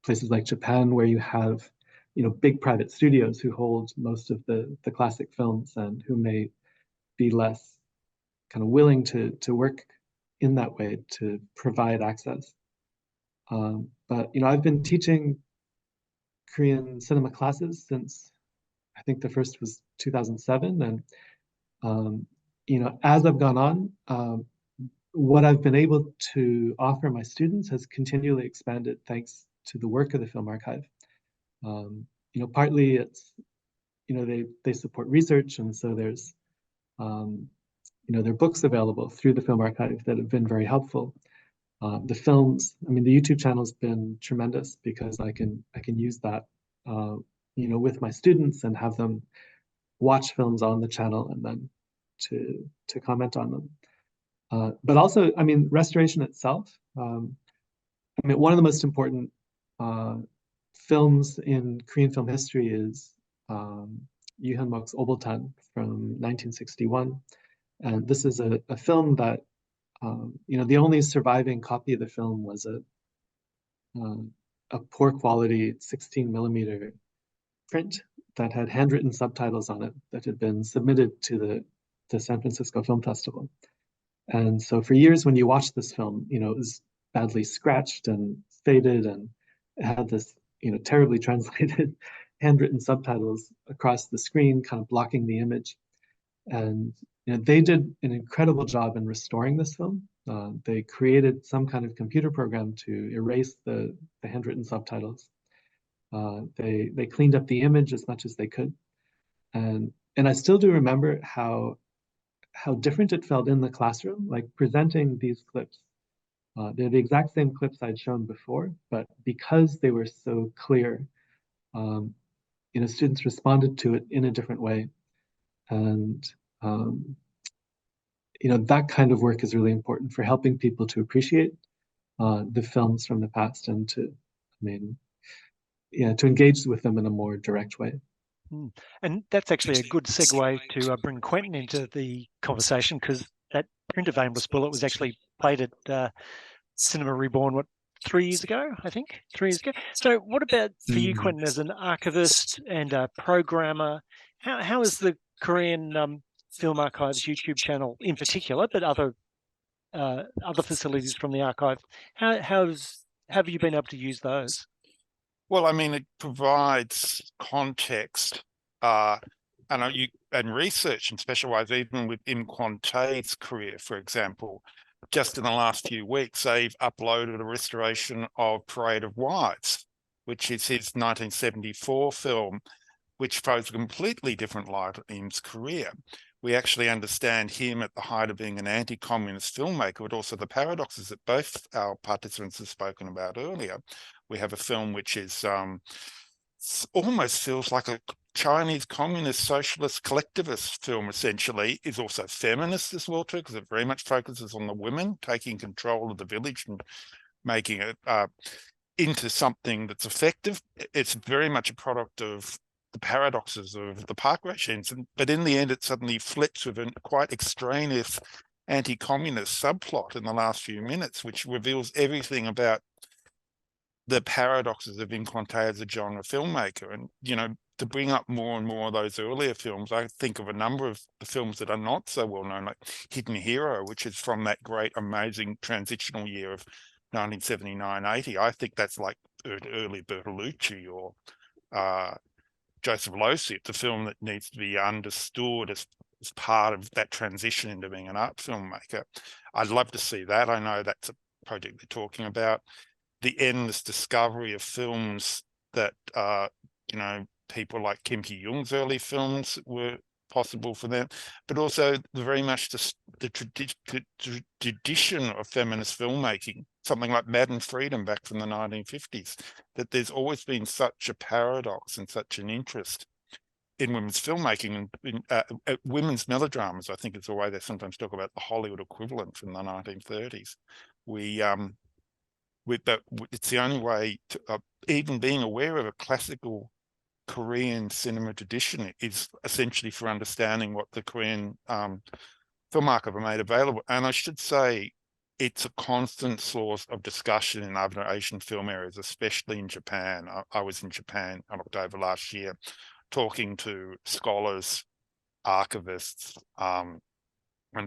places like Japan, where you have, you know, big private studios who hold most of the classic films and who may be less kind of willing to work in that way to provide access. But, you know, I've been teaching Korean cinema classes since I think the first was 2007. And, you know, as I've gone on, what I've been able to offer my students has continually expanded thanks to the work of the Film Archive. You know, partly it's, you know, they support research. And so there's, you know, there are books available through the Film Archive that have been very helpful. The films, I mean, the YouTube channel has been tremendous because I can use that, you know, with my students and have them watch films on the channel and then to comment on them. But also, I mean, restoration itself. I mean, one of the most important films in Korean film history is Yoo Hyun-mok's Oboltan from 1961. And this is a film that, you know, the only surviving copy of the film was a poor quality 16 millimeter print that had handwritten subtitles on it that had been submitted to the San Francisco Film Festival. And so for years when you watch this film, you know, it was badly scratched and faded, and it had this, terribly translated handwritten subtitles across the screen, kind of blocking the image. And they did an incredible job in restoring this film. They created some kind of computer program to erase the handwritten subtitles. They cleaned up the image as much as they could, and I still do remember how different it felt in the classroom, like presenting these clips. They're the exact same clips I'd shown before, but because they were so clear, students responded to it in a different way. And that kind of work is really important for helping people to appreciate the films from the past, and to engage with them in a more direct way. And that's actually a good segue to bring Quentin into the conversation, because that print of Aimless Bullet was actually played at Cinema Reborn, 3 years ago, I think? 3 years ago. So what about for you, Quentin, as an archivist and a programmer? How is the Korean Film Archive's YouTube channel in particular, but other facilities from the archive, how have you been able to use those? Well, I mean, it provides context and research in special ways, even within Kwon-Taek's career, for example. Just in the last few weeks, they've uploaded a restoration of Parade of Wives, which is his 1974 film, which throws a completely different light in his career. We actually understand him at the height of being an anti-communist filmmaker, but also the paradoxes that both our participants have spoken about earlier. We have a film which is almost feels like a Chinese communist socialist collectivist film, essentially. Is also feminist as well too, because it very much focuses on the women taking control of the village and making it into something that's effective. It's very much a product of the paradoxes of the park regimes, but in the end it suddenly flips with a quite extraneous anti-communist subplot in the last few minutes, which reveals everything about the paradoxes of Kwon-Taek as a genre filmmaker. And to bring up more and more of those earlier films, I think of a number of the films that are not so well known, like Hidden Hero, which is from that great amazing transitional year of 1979-80. I think that's like early Bertolucci or Joseph Losey. It's a film that needs to be understood as part of that transition into being an art filmmaker. I'd love to see that. I know that's a project they're talking about. The endless discovery of films that, people like Kim Ki-young's early films were possible for them, but also very much the tradition of feminist filmmaking, something like Mad and Freedom back from the 1950s, that there's always been such a paradox and such an interest in women's filmmaking and in women's melodramas. I think it's the way they sometimes talk about the Hollywood equivalent from the 1930s. It's the only way to even being aware of a classical Korean cinema tradition is essentially for understanding what the Korean film archive made available. And I should say it's a constant source of discussion in other Asian film areas, especially in Japan. I was in Japan in October last year talking to scholars, archivists, and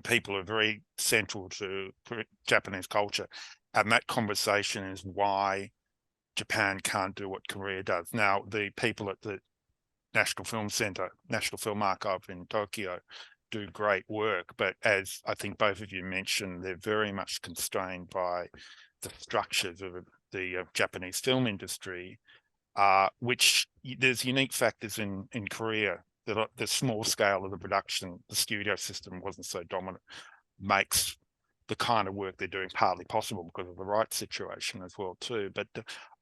people who are very central to Japanese culture. And that conversation is why Japan can't do what Korea does. Now, the people at the National Film Center, National Film Archive in Tokyo do great work, but as I think both of you mentioned, they're very much constrained by the structures of the Japanese film industry, which there's unique factors in Korea that the small scale of the production, the studio system wasn't so dominant, makes the kind of work they're doing partly possible because of the rights situation as well too. But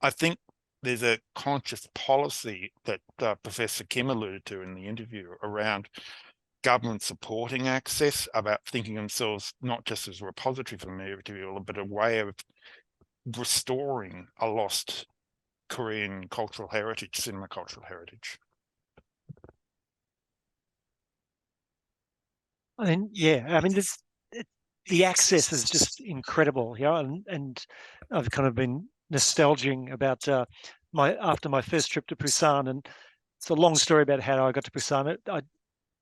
I think there's a conscious policy that Professor Kim alluded to in the interview around government supporting access, about thinking themselves not just as a repository for material, but a way of restoring a lost Korean cultural heritage, cinema cultural heritage. The access is just incredible, and I've kind of been nostalging about after my first trip to Busan, and it's a long story about how I got to Busan.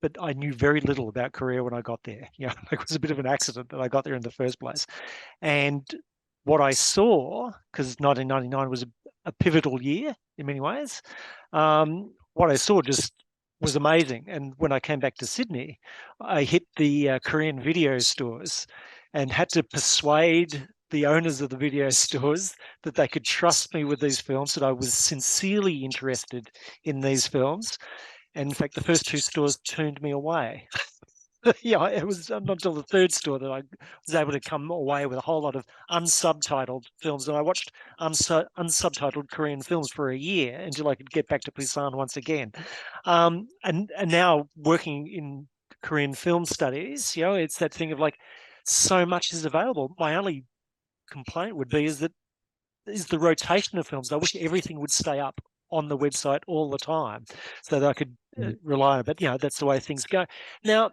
But I knew very little about Korea when I got there. It was a bit of an accident that I got there in the first place, and what I saw, because 1999 was a pivotal year in many ways, what I saw just was amazing. And when I came back to Sydney, I hit the Korean video stores and had to persuade the owners of the video stores that they could trust me with these films, that I was sincerely interested in these films. And in fact, the first two stores turned me away. Yeah, it was not until the third store that I was able to come away with a whole lot of unsubtitled films. And I watched unsubtitled Korean films for a year until I could get back to Busan once again. And now working in Korean film studies, it's that thing of like, so much is available. My only complaint would be is the rotation of films. I wish everything would stay up on the website all the time so that I could rely on it. But, that's the way things go. Now,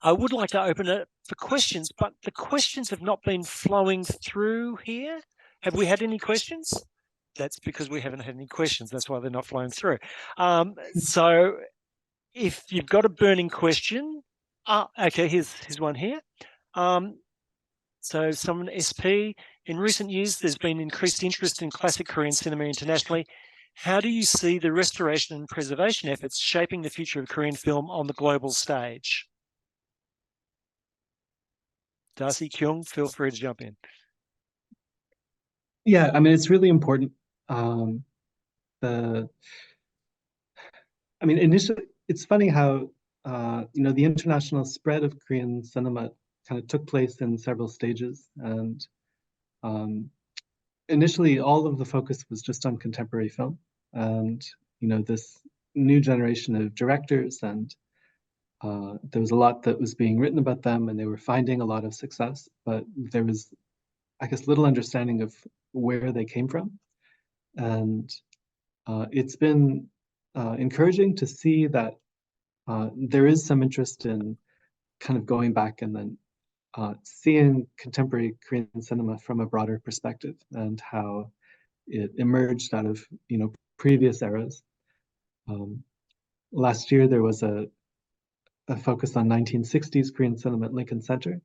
I would like to open it for questions, but the questions have not been flowing through here. Have we had any questions? That's because we haven't had any questions. That's why they're not flowing through. So if you've got a burning question, okay, here's one here. So someone SP, in recent years, there's been increased interest in classic Korean cinema internationally. How do you see the restoration and preservation efforts shaping the future of Korean film on the global stage? Darcy, Kyung, feel free to jump in. Yeah, I mean, it's really important. Initially, it's funny how, the international spread of Korean cinema kind of took place in several stages. And initially, all of the focus was just on contemporary film. And, this new generation of directors, and there was a lot that was being written about them, and they were finding a lot of success, but there was, I guess, little understanding of where they came from. And it's been encouraging to see that there is some interest in kind of going back and then seeing contemporary Korean cinema from a broader perspective, and how it emerged out of previous eras. Last year there was a focus on 1960s Korean cinema at Lincoln Center,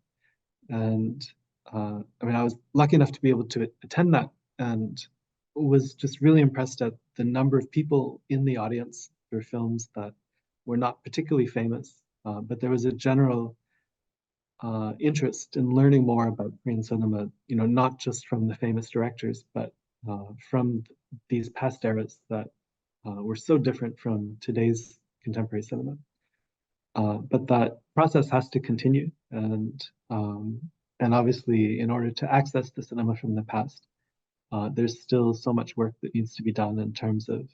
and I was lucky enough to be able to attend that, and was just really impressed at the number of people in the audience for films that were not particularly famous, but there was a general interest in learning more about Korean cinema, not just from the famous directors, but from these past eras that were so different from today's contemporary cinema. But that process has to continue, and obviously, in order to access the cinema from the past, there's still so much work that needs to be done in terms of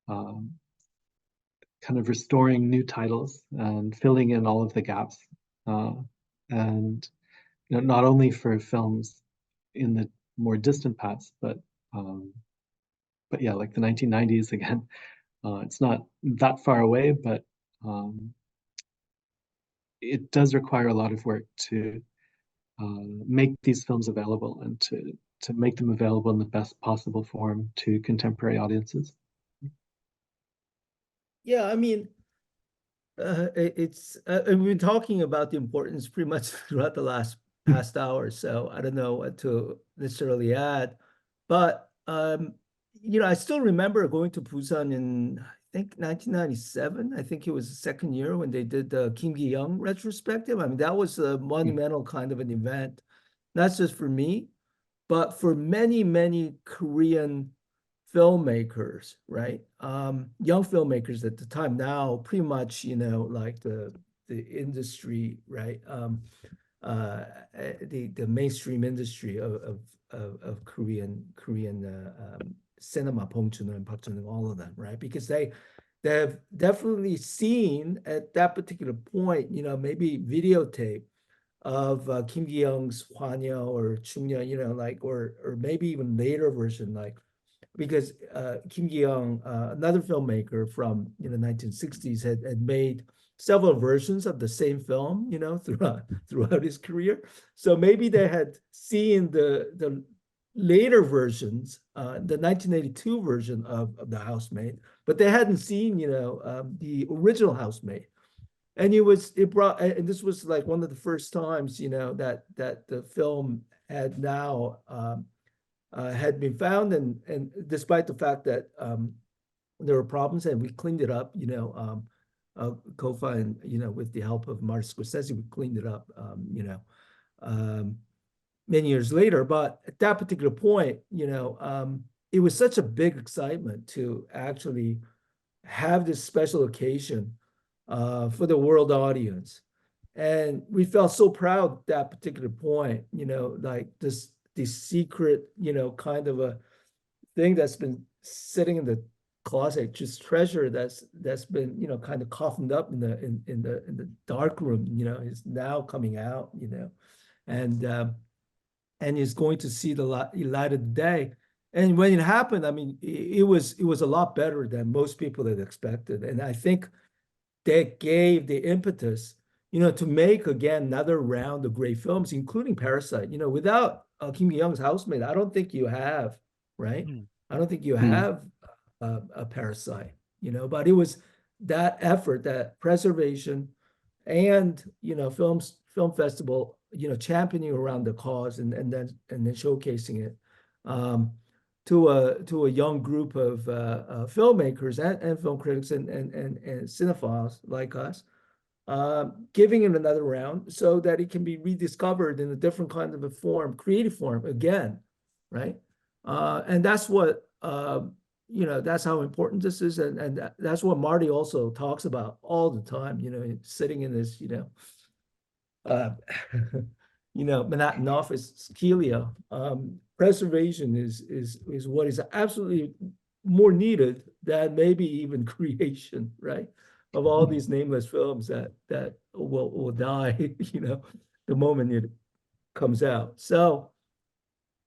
kind of restoring new titles and filling in all of the gaps. And not only for films in the more distant past, but yeah, like the 1990s again. It's not that far away, but it does require a lot of work to make these films available, and to make them available in the best possible form to contemporary audiences. Yeah, I mean, we've been talking about the importance pretty much throughout the past hour, so I don't know what to necessarily add, but I still remember going to Busan in, I think, 1997. I think it was the second year when they did the Kim Ki-young retrospective. I mean, that was a monumental kind of an event, not just for me, but for many, many Korean filmmakers, right? Young filmmakers at the time. Now, pretty much, like the industry, right? The mainstream industry of Korean cinema, Bong Joon-ho and Park Chan-wook, all of them, right? Because they've definitely seen at that particular point, maybe videotape of Kim Ki-young's Hwanyo or Chungyo, like, or maybe even later version, like, because Kim Ki-young, another filmmaker from 1960s, had made several versions of the same film, throughout his career. So maybe they had seen the later versions, the 1982 version of The Housemaid, but they hadn't seen, the original Housemaid. And and this was like one of the first times, that the film had now had been found, and despite the fact that there were problems, and we cleaned it up, Kofa and with the help of Martin Scorsese, we cleaned it up, many years later. But at that particular point, it was such a big excitement to actually have this special occasion for the world audience. And we felt so proud at that particular point, like this secret, kind of a thing that's been sitting in the closet, just treasure that's been, kind of coffined up in the dark room, is now coming out, and is going to see the light of the day. And when it happened, I mean, it was a lot better than most people had expected. And I think that gave the impetus, to make again another round of great films, including Parasite. Without Kim Young's Housemaid, I don't think you have, right? I don't think you have a Parasite, but it was that effort, that preservation, and film festival, championing around the cause, and then showcasing it to a young group of filmmakers and film critics and cinephiles like us, giving it another round so that it can be rediscovered in a different kind of a form, creative form again, right? And that's what that's how important this is, and that's what Marty also talks about all the time. Sitting in this Manhattan office, Kelia, preservation is what is absolutely more needed than maybe even creation, right? Of all these nameless films that will die, the moment it comes out. So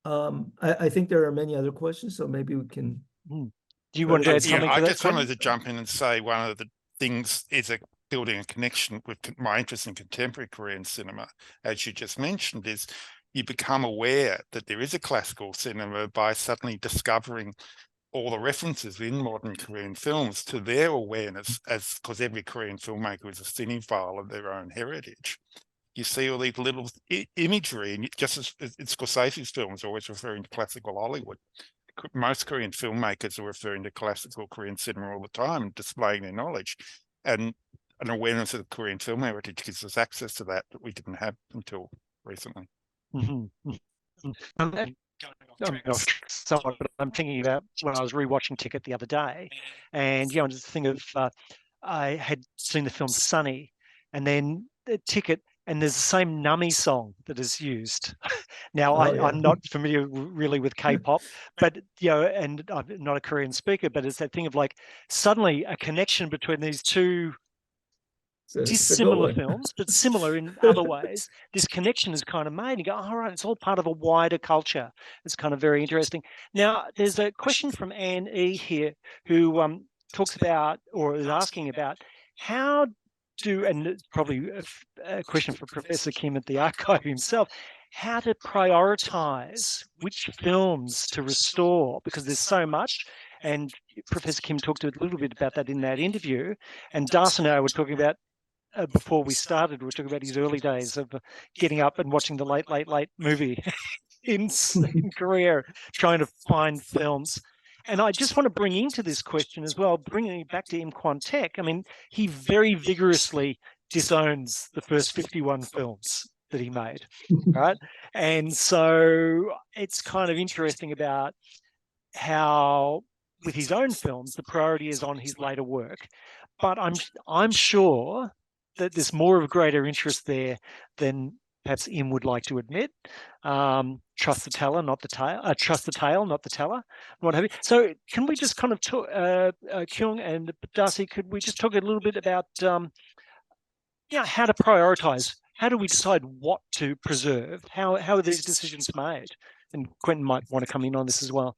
I think there are many other questions, so maybe we can. Do you want to add something to I that? just wanted to jump in and say one of the things is building a connection with my interest in contemporary Korean cinema, as you just mentioned, is you become aware that there is a classical cinema by suddenly discovering all the references in modern Korean films to their awareness, because every Korean filmmaker is a cinephile of their own heritage. You see all these little imagery, and just as Scorsese's films are always referring to classical Hollywood, most Korean filmmakers are referring to classical Korean cinema all the time, displaying their knowledge. And an awareness of the Korean film heritage gives us access to that we didn't have until recently. Somewhat, but I'm thinking about when I was rewatching Ticket the other day, and just think of I had seen the film Sunny, and then the Ticket, and there's the same Nummy song that is used. Now, I'm not familiar really with K-pop, but and I'm not a Korean speaker, but it's that thing of like suddenly a connection between these two dissimilar films, but similar in other ways. This connection is kind of made. You go, all right, it's all part of a wider culture. It's kind of very interesting. Now, there's a question from Anne E here who talks about, or is asking about, how do, and it's probably a question for Professor Kim at the archive himself, how to prioritize which films to restore, because there's so much. And Professor Kim talked a little bit about that in that interview. And Darcy and I were talking about, before we started, we were talking about his early days of getting up and watching the late movie in Korea, trying to find films. And I just want to bring into this question as well, bringing it back to Kwon-Taek. I mean, he very vigorously disowns the first 51 films that he made, right? And so it's kind of interesting about how, with his own films, the priority is on his later work. But I'm sure that there's more of a greater interest there than perhaps Im would like to admit. Trust the teller, not the tale. Trust the tale, not the teller. What have you? So, can we just kind of talk, Kyung and Darcy? Could we just talk a little bit about, how to prioritize? How do we decide what to preserve? How are these decisions made? And Quentin might want to come in on this as well.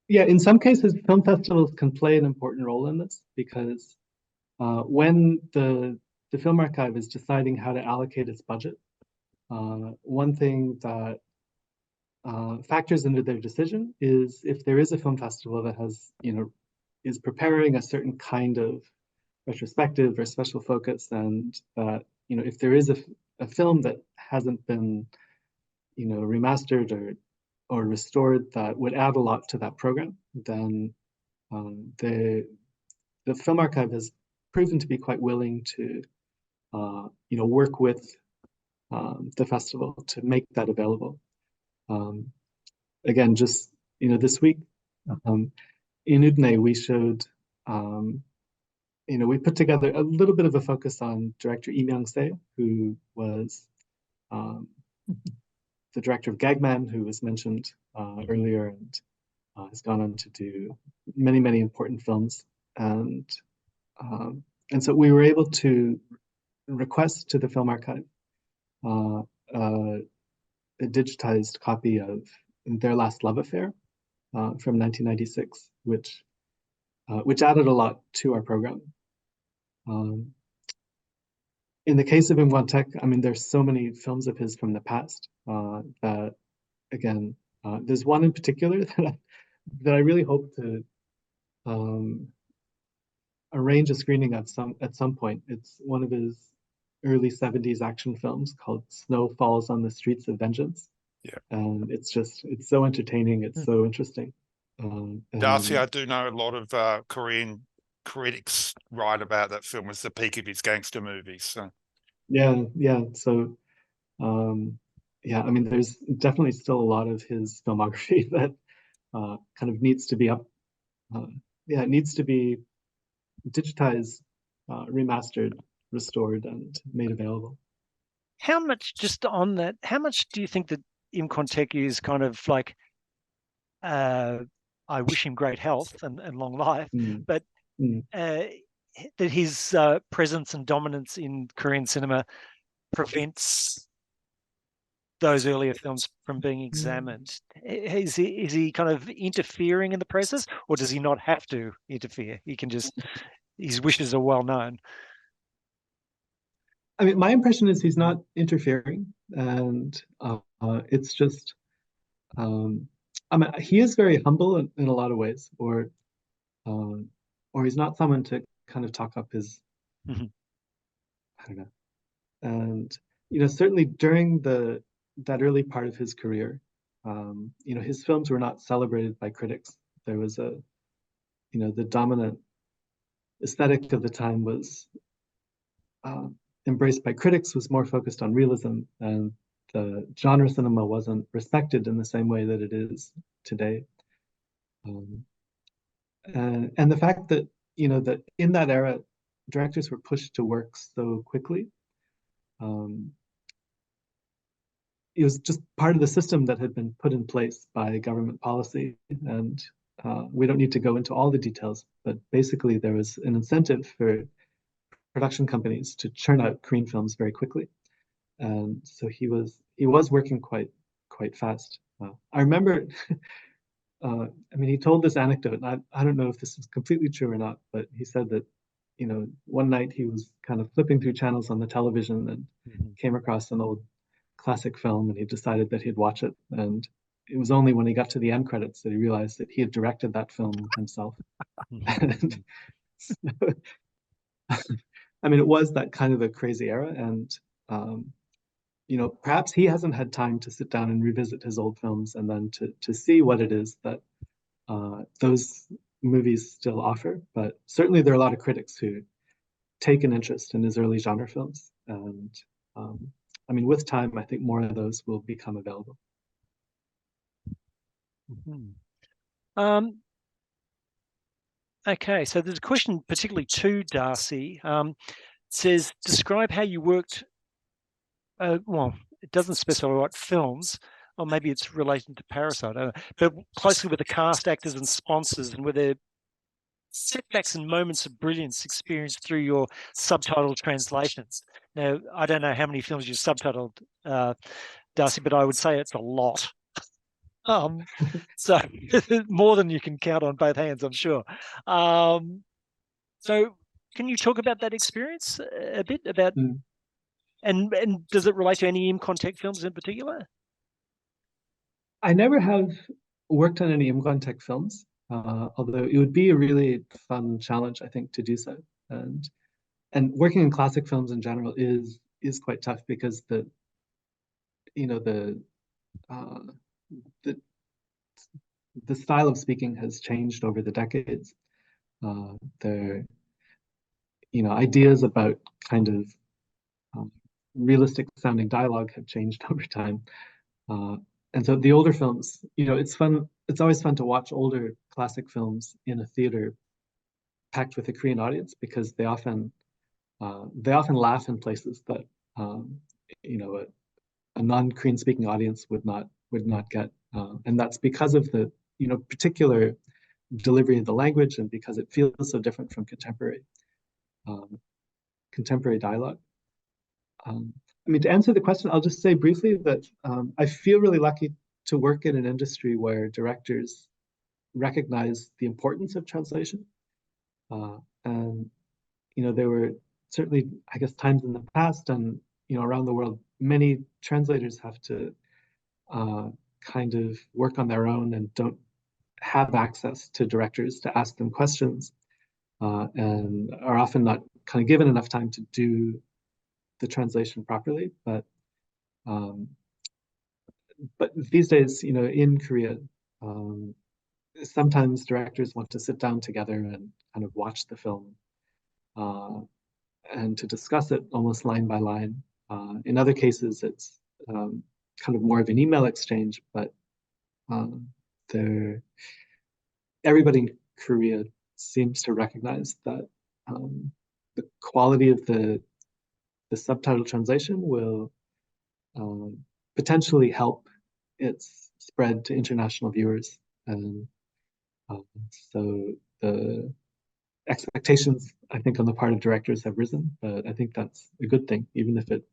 Yeah, in some cases, film festivals can play an important role in this, because when the Film Archive is deciding how to allocate its budget, one thing that factors into their decision is if there is a film festival that has, is preparing a certain kind of retrospective or special focus, and that, if there is a film that hasn't been, remastered or restored that would add a lot to that program, then the Film Archive has proven to be quite willing to, work with the festival to make that available. Again, just this week in Udine, we showed, we put together a little bit of a focus on director Lee Myung-se, who was the director of Gagman, who was mentioned earlier, and has gone on to do many, many important films. And so we were able to request to the Film Archive a digitized copy of Their Last Love Affair from 1996, which added a lot to our program. In the case of Kwon-Taek, I mean, there's so many films of his from the past that, again, there's one in particular that I really hope to arrange a screening at some point. It's one of his early 70s action films called Snow Falls on the Streets of Vengeance. Yeah. And it's so entertaining. It's so interesting. Darcy, I do know a lot of Korean critics write about that film as the peak of his gangster movies. So. Yeah. So, yeah, I mean, there's definitely still a lot of his filmography that kind of needs to be up. It needs to be digitized, remastered, restored, and made available. How much, just on that, how much do you think that Kwon-Taek is kind of like, I wish him great health and long life, but that his presence and dominance in Korean cinema prevents those earlier films from being examined? Is he kind of interfering in the process, or does he not have to interfere? He can just, his wishes are well known. I mean, my impression is he's not interfering, and it's just, I mean, he is very humble in a lot of ways, or he's not someone to kind of talk up his, I don't know. And, certainly during that early part of his career, his films were not celebrated by critics. There was the dominant aesthetic of the time was embraced by critics, was more focused on realism, and the genre cinema wasn't respected in the same way that it is today. And the fact that, that in that era, directors were pushed to work so quickly, it was just part of the system that had been put in place by government policy. And we don't need to go into all the details, but basically there was an incentive for production companies to churn out Korean films very quickly. And so he was working quite fast. I remember, I mean, he told this anecdote, and I don't know if this is completely true or not, but he said that, one night he was kind of flipping through channels on the television and came across an old classic film, and he decided that he'd watch it. And it was only when he got to the end credits that he realized that he had directed that film himself. And so, I mean, it was that kind of a crazy era, and perhaps he hasn't had time to sit down and revisit his old films and then to see what it is that those movies still offer. But certainly there are a lot of critics who take an interest in his early genre films, and I mean, with time, I think more of those will become available. Okay, so there's a question particularly to Darcy. It says, describe how you worked, well, it doesn't specify what films, or maybe it's related to Parasite, I don't know, but closely with the cast, actors and sponsors, and were there setbacks and moments of brilliance experienced through your subtitled translations? Now, I don't know how many films you've subtitled, Darcy, but I would say it's a lot. So more than you can count on both hands, I'm sure. So can you talk about that experience a bit about, and does it relate to any Kwon-Taek films in particular? I never have worked on any Kwon-Taek films, although it would be a really fun challenge, I think, to do so. And working in classic films in general is is quite tough because the the style of speaking has changed over the decades. The ideas about kind of realistic sounding dialogue have changed over time. And so the older films, it's fun. It's always fun to watch older classic films in a theater packed with a Korean audience because they often laugh in places that a non-Korean speaking audience would not get, and that's because of the particular delivery of the language and because it feels so different from contemporary dialogue. I mean, to answer the question, I'll just say briefly that I feel really lucky to work in an industry where directors recognize the importance of translation. And there were certainly, I guess, times in the past and around the world, many translators have to kind of work on their own and don't have access to directors to ask them questions, and are often not kind of given enough time to do the translation properly. But these days, in Korea, sometimes directors want to sit down together and kind of watch the film and to discuss it almost line by line. In other cases, it's kind of more of an email exchange, but everybody in Korea seems to recognize that the quality of the subtitle translation will potentially help its spread to international viewers. And so the expectations, I think, on the part of directors have risen, but I think that's a good thing, even if it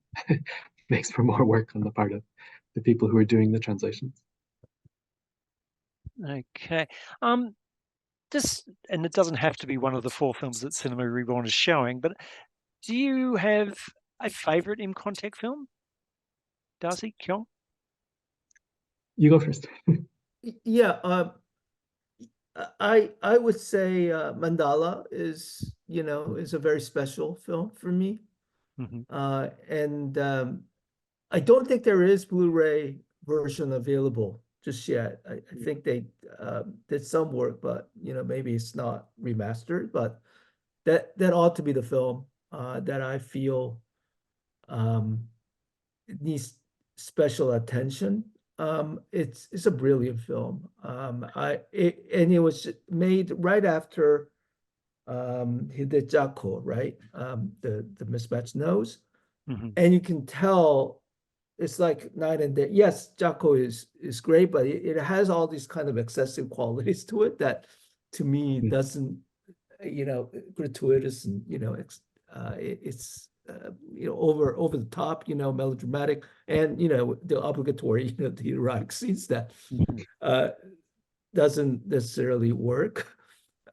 makes for more work on the part of the people who are doing the translations. Okay. And it doesn't have to be one of the 4 films that Cinema Reborn is showing, but do you have a favorite Kwon-Taek film? Darcy, Kyung? You go first. Yeah, I would say Mandala is a very special film for me. And I don't think there is Blu-ray version available just yet. I think they did some work, but maybe it's not remastered. But that ought to be the film that I feel needs special attention. It's a brilliant film. And it was made right after he did Jaco, right? The Mismatched Nose. And you can tell it's like night and day. Yes, Jaco is great, but it has all these kind of excessive qualities to it that to me doesn't, gratuitous and it's over the top, melodramatic, and the obligatory, the erotic scenes that doesn't necessarily work.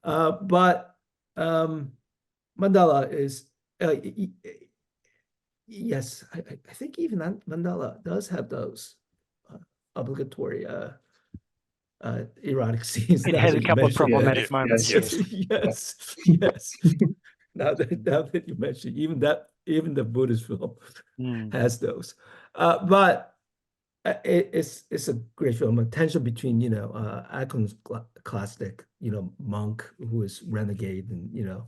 But Mandala is yes, I think even Mandala does have those obligatory erotic scenes. It has a couple of problematic moments. Yes. Now that you mentioned, even the Buddhist film has those. But it's a great film. A tension between iconoclastic monk who is renegade and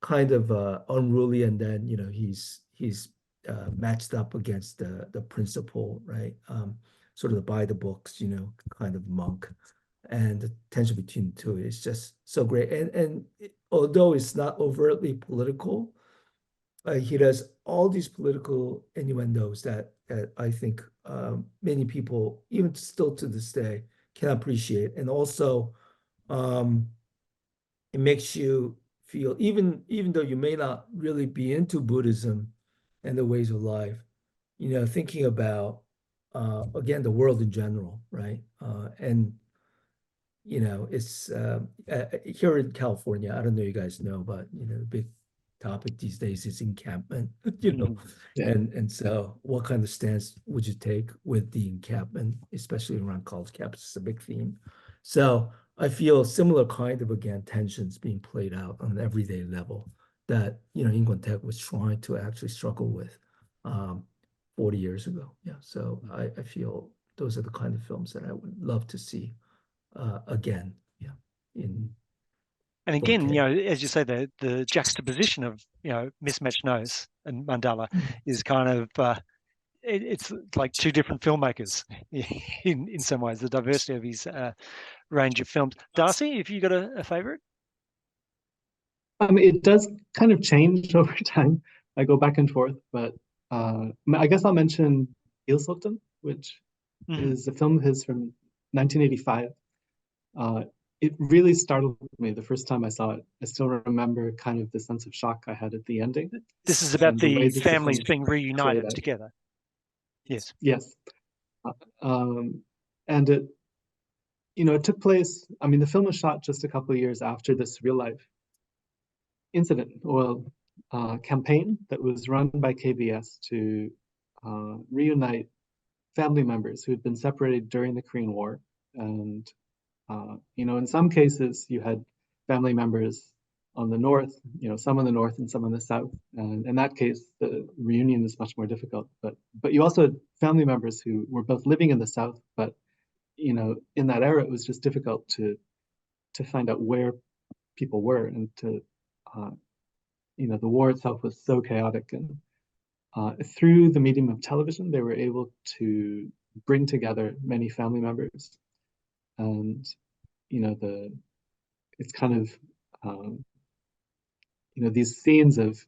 kind of unruly, and then he's matched up against the principal, right? Sort of the by the books, kind of monk, and the tension between the two is just so great. And although it's not overtly political, he does all these political innuendos that I think many people, even still to this day, can appreciate. And also, it makes you feel, even though you may not really be into Buddhism and the ways of life, thinking about again the world in general, right? And it's here in California. I don't know you guys know, but the big topic these days is encampment. And so what kind of stance would you take with the encampment, especially around college campus? It's a big theme. So I feel similar kind of, again, tensions being played out on an everyday level that, you know, Kwon-Taek was trying to actually struggle with 40 years ago. Yeah, so I feel those are the kind of films that I would love to see again. Yeah, and again, 4K. you know, as you say, the juxtaposition of, you know, Mismatched Nose and Mandala is kind of it's like two different filmmakers in some ways. The diversity of his range of films. Darcy, have you got a favorite? It does kind of change over time. I go back and forth, but I guess I'll mention Ilsokten, which is a film of his from 1985. It really startled me the first time I saw it. I still remember kind of the sense of shock I had at the ending. This is about the the families film being reunited played out. together. Yes. Yes. And it, you know, it took place, I mean, the film was shot just a couple of years after this real life incident, oil campaign that was run by KBS to reunite family members who had been separated during the Korean War. And, you know, in some cases, you had family members on the north, you know, some on the north and some on the south. And in that case, the reunion is much more difficult. But you also had family members who were both living in the south, but, you know, in that era, it was just difficult to find out where people were and to, you know, the war itself was so chaotic. And through the medium of television, they were able to bring together many family members. And, you know, it's kind of, you know, these scenes of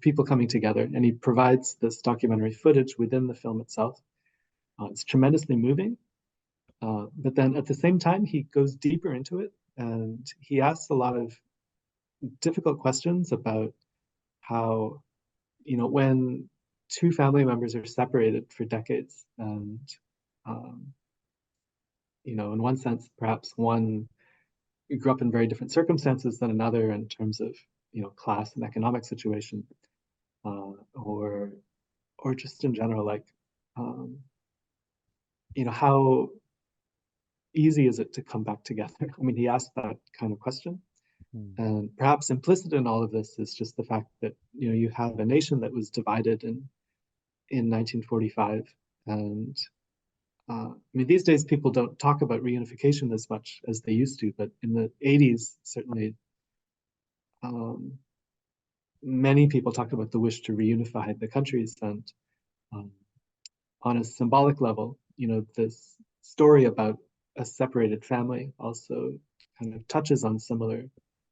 people coming together, and he provides this documentary footage within the film itself. It's tremendously moving. But then at the same time, he goes deeper into it, and he asks a lot of difficult questions about how, you know, when two family members are separated for decades, and you know, in one sense, perhaps one grew up in very different circumstances than another in terms of, you know, class and economic situation, or just in general, like, you know, how easy is it to come back together? I mean, he asked that kind of question. And perhaps implicit in all of this is just the fact that, you know, you have a nation that was divided in 1945. And I mean, these days people don't talk about reunification as much as they used to, but in the 80s, certainly many people talked about the wish to reunify the countries. And on a symbolic level, you know, this story about a separated family also kind of touches on similar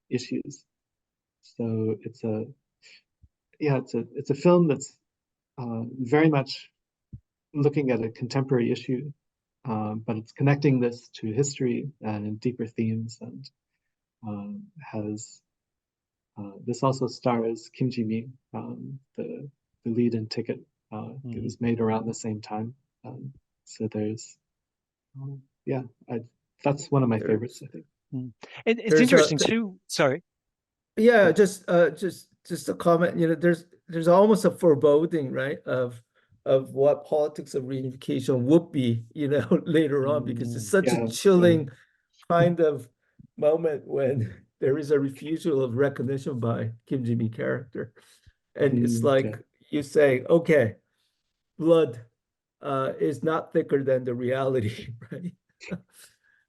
issues. So it's a film that's very much looking at a contemporary issue, but it's connecting this to history and deeper themes, and has this also stars Kim Ji-mi, the lead in Ticket. It was made around the same time, so there's that's one of my favorites, I think. It's interesting too. Sorry. Yeah, just a comment. You know, there's almost a foreboding, right, of what politics of reunification would be, you know, later on, because it's such a chilling kind of moment when there is a refusal of recognition by Kim Ji-mi character, and it's like you say, okay, blood is not thicker than the reality, right?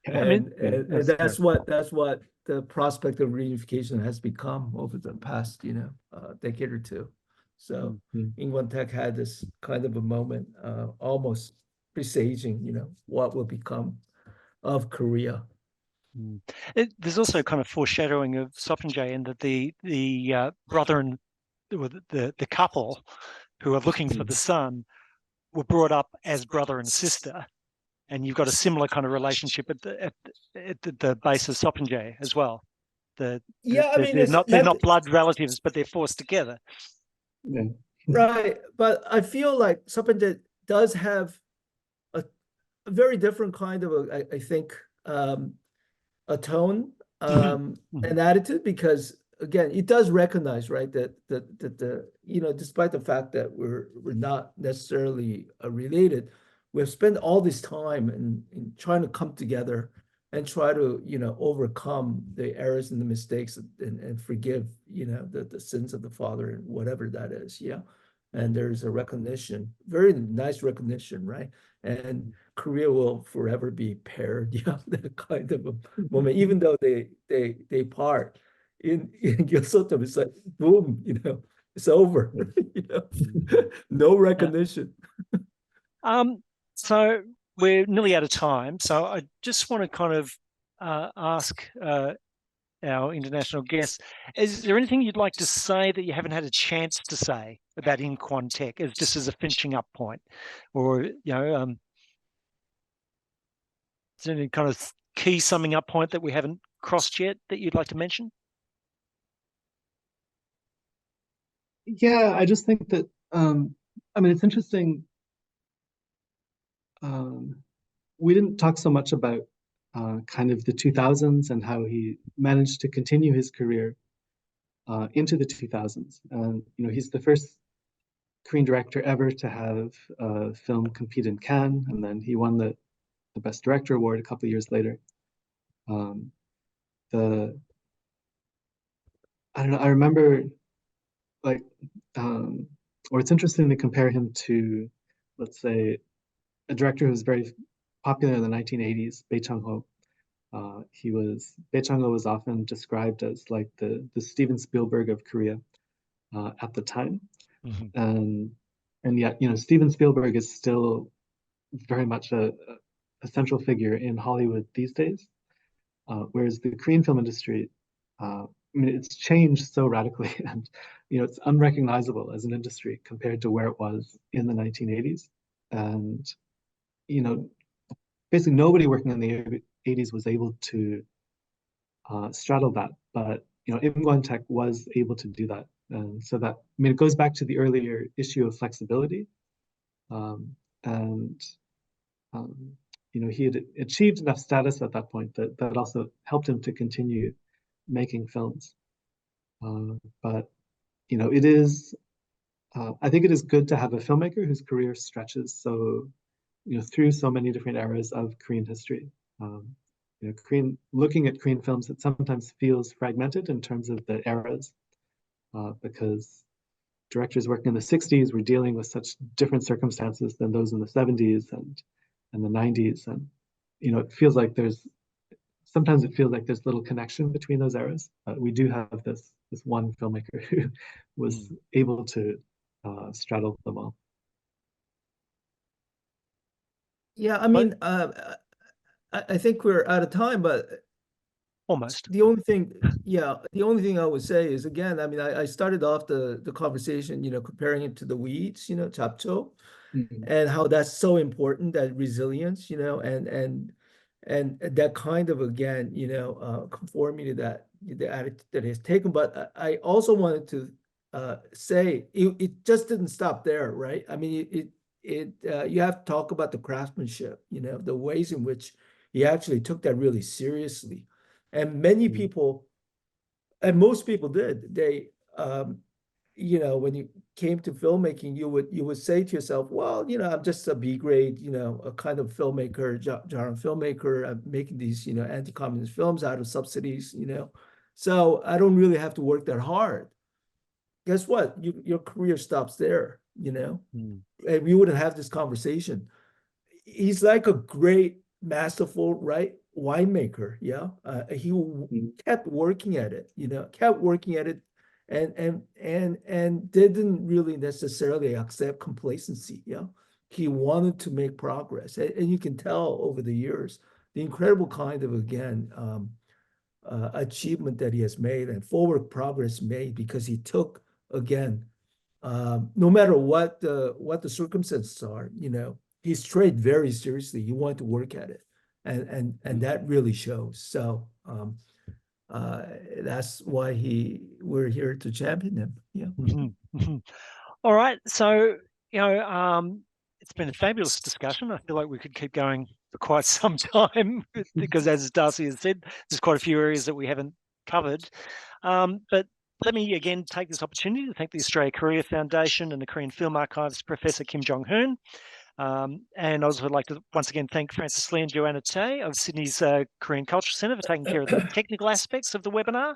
And that's what the prospect of reunification has become over the past, you know, decade or two. So Kwon-Taek had this kind of a moment, almost presaging, you know, what will become of Korea. There's also kind of foreshadowing of Sopinjae in that the brother and the couple who are looking for the son were brought up as brother and sister. And you've got a similar kind of relationship at the base of Sopinjae as well. I mean, they're not blood relatives, but they're forced together. Yeah. Right, but I feel like Sopinjae does have a very different kind of I think a tone and attitude, because again, it does recognize, right, that the, you know, despite the fact that we're not necessarily related, we've spent all this time in trying to come together and try to, overcome the errors and the mistakes and forgive, the sins of the father and whatever that is. Yeah. And there's a recognition, very nice recognition, right? And Korea will forever be paired, that kind of a moment, even though they part in Gyeosotum, it's like boom, it's over, no recognition. So we're nearly out of time. So I just want to kind of ask our international guests, is there anything you'd like to say that you haven't had a chance to say about in Kwon-Taek as just as a finishing up point? Or, is there any kind of key summing up point that we haven't crossed yet that you'd like to mention? Yeah, I just think that, it's interesting. We didn't talk so much about kind of the 2000s and how he managed to continue his career into the 2000s. And, he's the first Korean director ever to have a film compete in Cannes, and then he won the Best Director award a couple of years later. I don't know, I remember or it's interesting to compare him to, let's say, a director who was very popular in the 1980s, Bae Chang-ho. Bae Chang-ho was often described as like the Steven Spielberg of Korea at the time. And yet, Steven Spielberg is still very much a central figure in Hollywood these days. Whereas the Korean film industry, it's changed so radically, and it's unrecognizable as an industry compared to where it was in the 1980s. And basically nobody working in the 80s was able to straddle that, but Im Kwon-Taek was able to do that. And so that, it goes back to the earlier issue of flexibility. He had achieved enough status at that point that also helped him to continue making films. But it is, I think it is good to have a filmmaker whose career stretches so, through so many different eras of Korean history. Looking at Korean films, it sometimes feels fragmented in terms of the eras, because directors working in the 60s were dealing with such different circumstances than those in the 70s and the 90s. And, it feels like sometimes it feels like there's little connection between those eras. But we do have this one filmmaker who was able to straddle them all. Yeah, I think we're out of time, but almost. The only thing I would say is, again, I started off the conversation, comparing it to the weeds, Japcho, and how that's so important, that resilience, and that kind of, again, conformity that the attitude that he's taken. But I also wanted to say it just didn't stop there, right? You have to talk about the craftsmanship, the ways in which he actually took that really seriously. And many people, and most people did, they, when you came to filmmaking, you would say to yourself, well, I'm just a B grade, a kind of filmmaker, genre filmmaker. I'm making these, anti-communist films out of subsidies, so I don't really have to work that hard. Guess what? Your career stops there, and we wouldn't have this conversation. He's like a great, masterful, right, winemaker. Yeah, he kept working at it, and didn't really necessarily accept complacency. Yeah, he wanted to make progress, and you can tell over the years the incredible kind of, again, achievement that he has made and forward progress made, because he took, again, no matter what the circumstances are, he's trained very seriously. He wanted to work at it, and that really shows. So that's why we're here to champion him. Yeah. All right. So it's been a fabulous discussion. I feel like we could keep going for quite some time because, as Darcy has said, there's quite a few areas that we haven't covered. But let me again take this opportunity to thank the Australia Korea Foundation and the Korean Film Archives, Professor Kim Jong-hoon, And I'd also like to once again thank Francis Lee and Joanna Tay of Sydney's Korean Cultural Centre for taking care of the technical aspects of the webinar.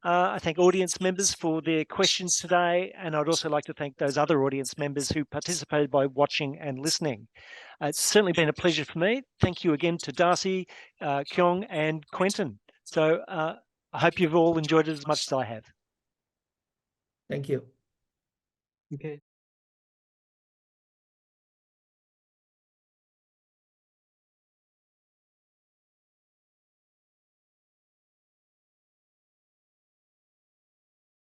I thank audience members for their questions today, and I'd also like to thank those other audience members who participated by watching and listening. It's certainly been a pleasure for me. Thank you again to Darcy, Kyung, and Quentin. So I hope you've all enjoyed it as much as I have. Thank you. Okay.